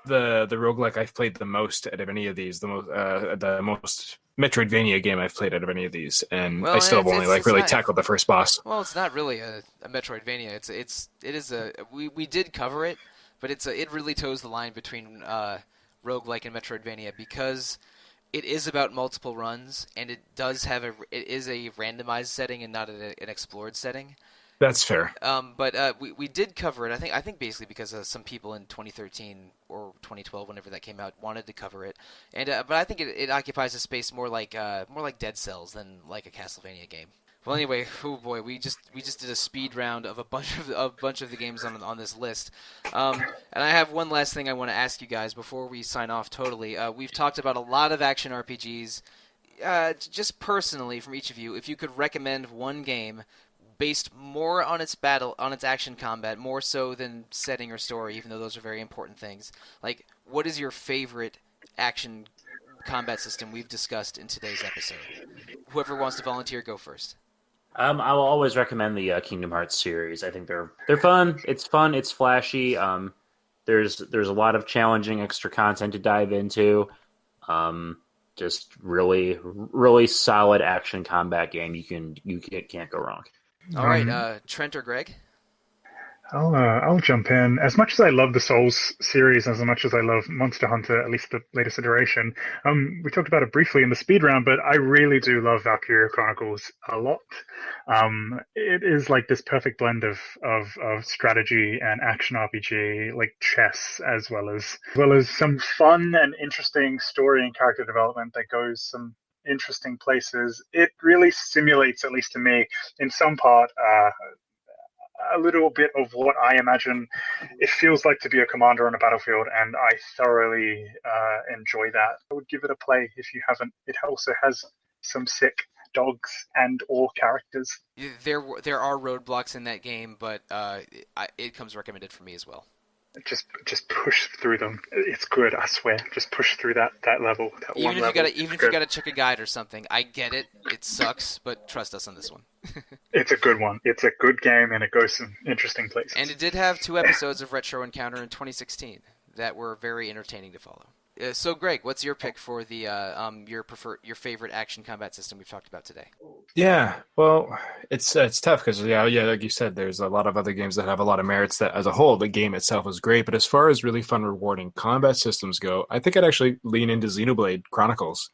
the roguelike I've played the most out of any of these. The most Metroidvania game I've played out of any of these, and Well, I still have it's- only it's really not- tackled the first boss. Well, it's not really a Metroidvania. We did cover it, but it really toes the line between roguelike and Metroidvania because it is about multiple runs, and it is a randomized setting and not an explored setting. That's fair. But we did cover it. I think basically because some people in 2013 or 2012, whenever that came out, wanted to cover it. And but I think it occupies a space more like Dead Cells than like a Castlevania game. Well, anyway, oh boy, we just did a speed round of a bunch of the games on this list. And I have one last thing I want to ask you guys before we sign off totally. We've talked about a lot of action RPGs. Just personally, from each of you, if you could recommend one game based more on its action combat, more so than setting or story, even though those are very important things. Like, what is your favorite action combat system we've discussed in today's episode? Whoever wants to volunteer, go first. I will always recommend the Kingdom Hearts series. I think they're fun. It's fun. It's flashy. There's a lot of challenging extra content to dive into. Just really, really solid action combat game. You can't go wrong. All right, Trent or Greg? I'll jump in. As much as I love the Souls series, as much as I love Monster Hunter, at least the latest iteration, we talked about it briefly in the speed round, but I really do love Valkyria Chronicles a lot. It is like this perfect blend of strategy and action RPG, like chess, as well as some fun and interesting story and character development that goes some interesting places. It really simulates, at least to me, in some part, a little bit of what I imagine it feels like to be a commander on a battlefield, and I thoroughly enjoy that. I would give it a play if you haven't. It also has some sick dogs and or characters. There are roadblocks in that game, but it comes recommended for me as well. Just push through them. It's good, I swear. Just push through that level. Even if you gotta check a guide or something, I get it. It sucks, but trust us on this one. It's a good one. It's a good game, and it goes some interesting places. And it did have 2 episodes of Retro Encounter in 2016 that were very entertaining to follow. So, Greg, what's your pick for the your favorite action combat system we've talked about today? Yeah, well, it's tough because like you said, there's a lot of other games that have a lot of merits that, as a whole, the game itself is great. But as far as really fun, rewarding combat systems go, I think I'd actually lean into Xenoblade Chronicles.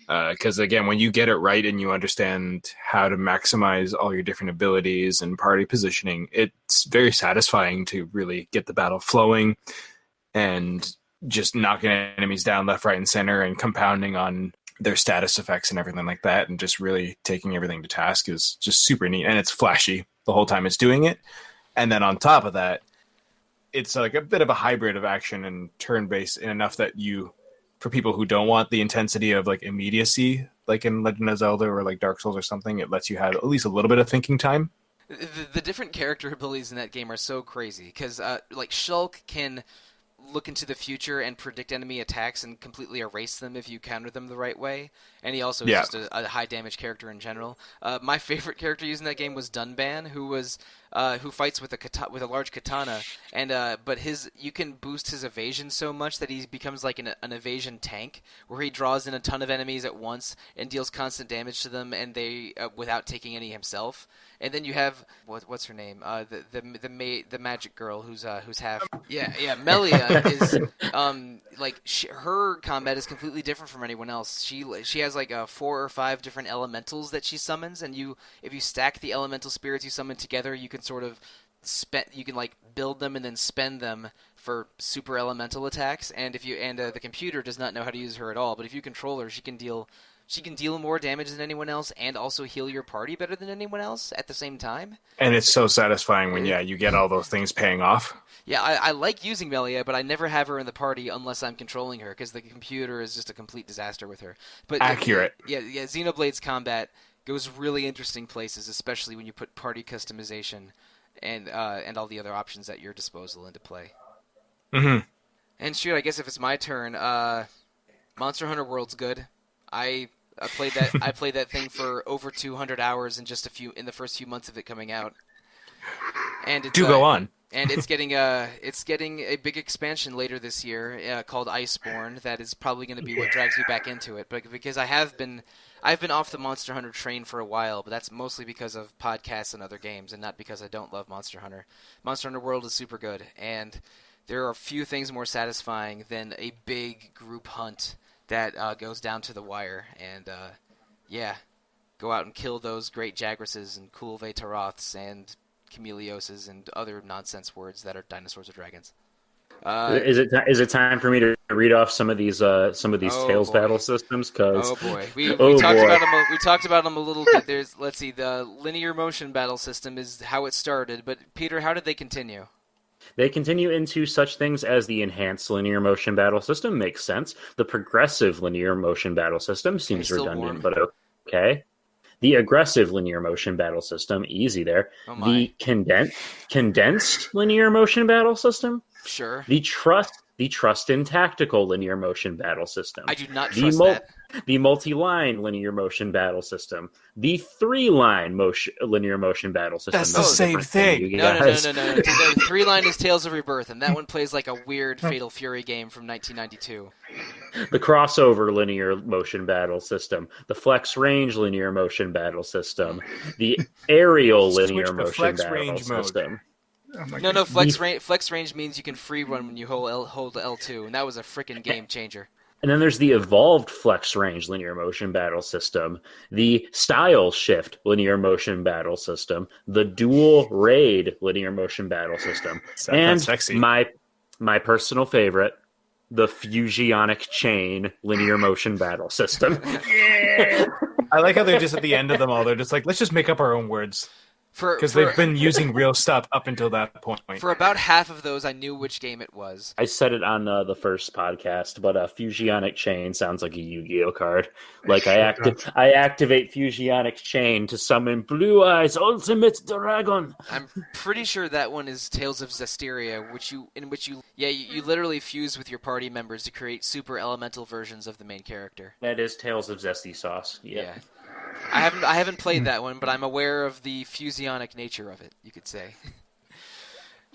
Because again, when you get it right and you understand how to maximize all your different abilities and party positioning, it's very satisfying to really get the battle flowing and just knocking enemies down left, right, and center and compounding on their status effects and everything like that, and just really taking everything to task is just super neat. And it's flashy the whole time it's doing it. And then on top of that, it's like a bit of a hybrid of action and turn-based in enough that for people who don't want the intensity of like immediacy, like in Legend of Zelda or like Dark Souls or something, it lets you have at least a little bit of thinking time. The different character abilities in that game are so crazy because like Shulk can look into the future and predict enemy attacks and completely erase them if you counter them the right way. And he also is just a high damage character in general. My favorite character using that game was Dunban, who fights with a large katana, and but you can boost his evasion so much that he becomes like an evasion tank, where he draws in a ton of enemies at once and deals constant damage to them, and they without taking any himself. And then you have what's her name? The magic girl who's half. Melia is her combat is completely different from anyone else. She has like 4 or 5 different elementals that she summons, and if you stack the elemental spirits you summon together, you can sort of build them and then spend them for super elemental attacks. And the computer does not know how to use her at all, but if you control her, she can deal more damage than anyone else and also heal your party better than anyone else at the same time. And it's so satisfying when you get all those things paying off. Yeah, I like using Melia, but I never have her in the party unless I'm controlling her, because the computer is just a complete disaster with her. But accurate. Xenoblade's combat goes really interesting places, especially when you put party customization and all the other options at your disposal into play. Mm-hmm. And shoot, I guess if it's my turn, Monster Hunter World's good. I played that thing for over 200 hours in the first few months of it coming out. And it's, go on. And it's getting a big expansion later this year called Iceborne. That is probably going to be what drags me back into it. But because I've been off the Monster Hunter train for a while, but that's mostly because of podcasts and other games, and not because I don't love Monster Hunter. Monster Hunter World is super good, and there are few things more satisfying than a big group hunt that goes down to the wire, and go out and kill those great Jagresses and cool Vetaroths and Chameleoses and other nonsense words that are dinosaurs or dragons. Is it time for me to read off some of these Tales battle systems? Oh boy, we talked about them a little bit. Let's see, the linear motion battle system is how it started, but Peter, how did they continue? They continue into such things as the enhanced linear motion battle system. Makes sense. The progressive linear motion battle system seems redundant, but okay. The aggressive linear motion battle system, easy there. The condensed linear motion battle system. Sure. The trust in tactical linear motion battle system. I do not trust that. The multi-line linear motion battle system. The 3-line linear motion battle system. That's the same thing. No. The 3-line is Tales of Rebirth, and that one plays like a weird Fatal Fury game from 1992. The crossover linear motion battle system. The flex range linear motion battle system. The aerial linear motion battle system. No. Flex range means you can free run when you hold L2, and that was a freaking game changer. And then there's the evolved flex range linear motion battle system, the style shift linear motion battle system, the dual raid linear motion battle system, and my personal favorite, the fusionic chain linear motion battle system. Yeah. I like how they're just at the end of them all. They're just like, let's just make up our own words. Because they've been using real stuff up until that point. For about half of those, I knew which game it was. I said it on the first podcast, but Fusionic Chain sounds like a Yu-Gi-Oh card. Like I activate Fusionic Chain to summon Blue Eyes Ultimate Dragon. I'm pretty sure that one is Tales of Zestiria, in which you literally fuse with your party members to create super elemental versions of the main character. That is Tales of Zesty Sauce. Yeah. I haven't played that one, but I'm aware of the fusionic nature of it, you could say.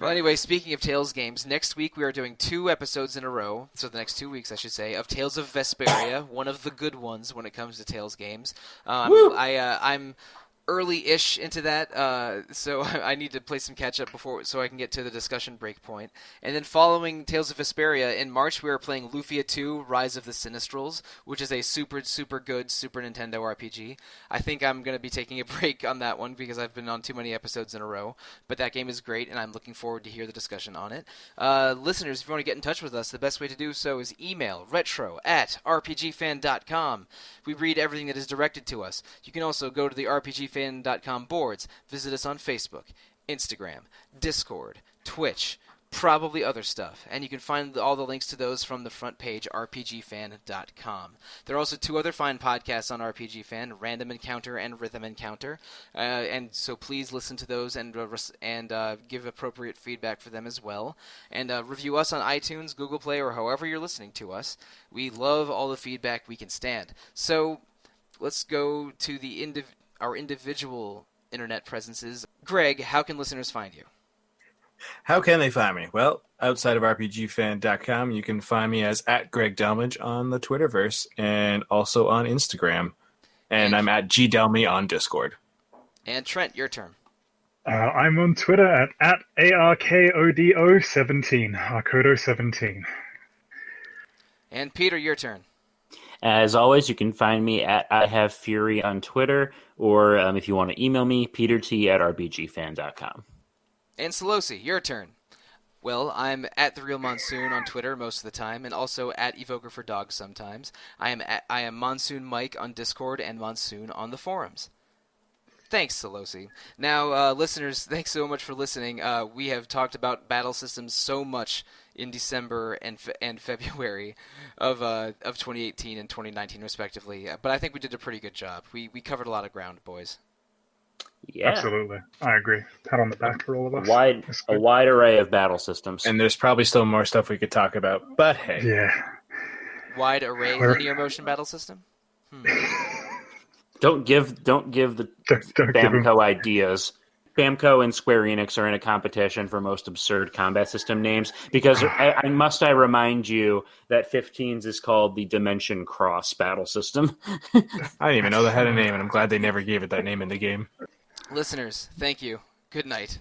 Well, anyway, speaking of Tales games, next week we are doing 2 episodes in a row, so the next 2 weeks, I should say, of Tales of Vesperia, one of the good ones when it comes to Tales games. I'm early-ish into that, so I need to play some catch-up so I can get to the discussion break point. And then following Tales of Vesperia, in March we are playing Lufia 2, Rise of the Sinistrals, which is a super, super good Super Nintendo RPG. I think I'm going to be taking a break on that one because I've been on too many episodes in a row, but that game is great, and I'm looking forward to hear the discussion on it. Listeners, if you want to get in touch with us, the best way to do so is email retro@rpgfan.com. We read everything that is directed to us. You can also go to the rpgfan.com boards, visit us on Facebook, Instagram, Discord, Twitch, probably other stuff, and you can find all the links to those from the front page, rpgfan.com. There are also 2 other fine podcasts on RPG Fan, Random Encounter and Rhythm Encounter, and so please listen to those and give appropriate feedback for them as well, and review us on iTunes, Google Play, or however you're listening to us. We love all the feedback we can stand. So let's go to our individual internet presences. Greg, how can listeners find you? How can they find me? Well, outside of RPGFan.com, you can find me as @GregDelmage on the Twitterverse and also on Instagram. And I'm @GDelmy on Discord. And Trent, your turn. I'm on Twitter at ARKODO17, Arkodo17. And Peter, your turn. As always, you can find me at IHaveFury on Twitter, or if you want to email me, PeterT@RPGFan.com. And Sollosi, your turn. Well, I'm at The Real Monsoon on Twitter most of the time, and also at Evoker for Dogs sometimes. I am Monsoon Mike on Discord and Monsoon on the forums. Thanks, Sollosi. Now, listeners, thanks so much for listening. We have talked about battle systems so much in December and February of 2018 and 2019, respectively. But I think we did a pretty good job. We covered a lot of ground, boys. Yeah, absolutely. I agree. Pat on the back for all of us. A wide array of battle systems. And there's probably still more stuff we could talk about, but hey. Yeah. Wide array linear motion battle system? Don't give the Bamco ideas. Bamco and Square Enix are in a competition for most absurd combat system names because I remind you that 15's is called the Dimension Cross battle system. I didn't even know that had a name, and I'm glad they never gave it that name in the game. Listeners, thank you. Good night.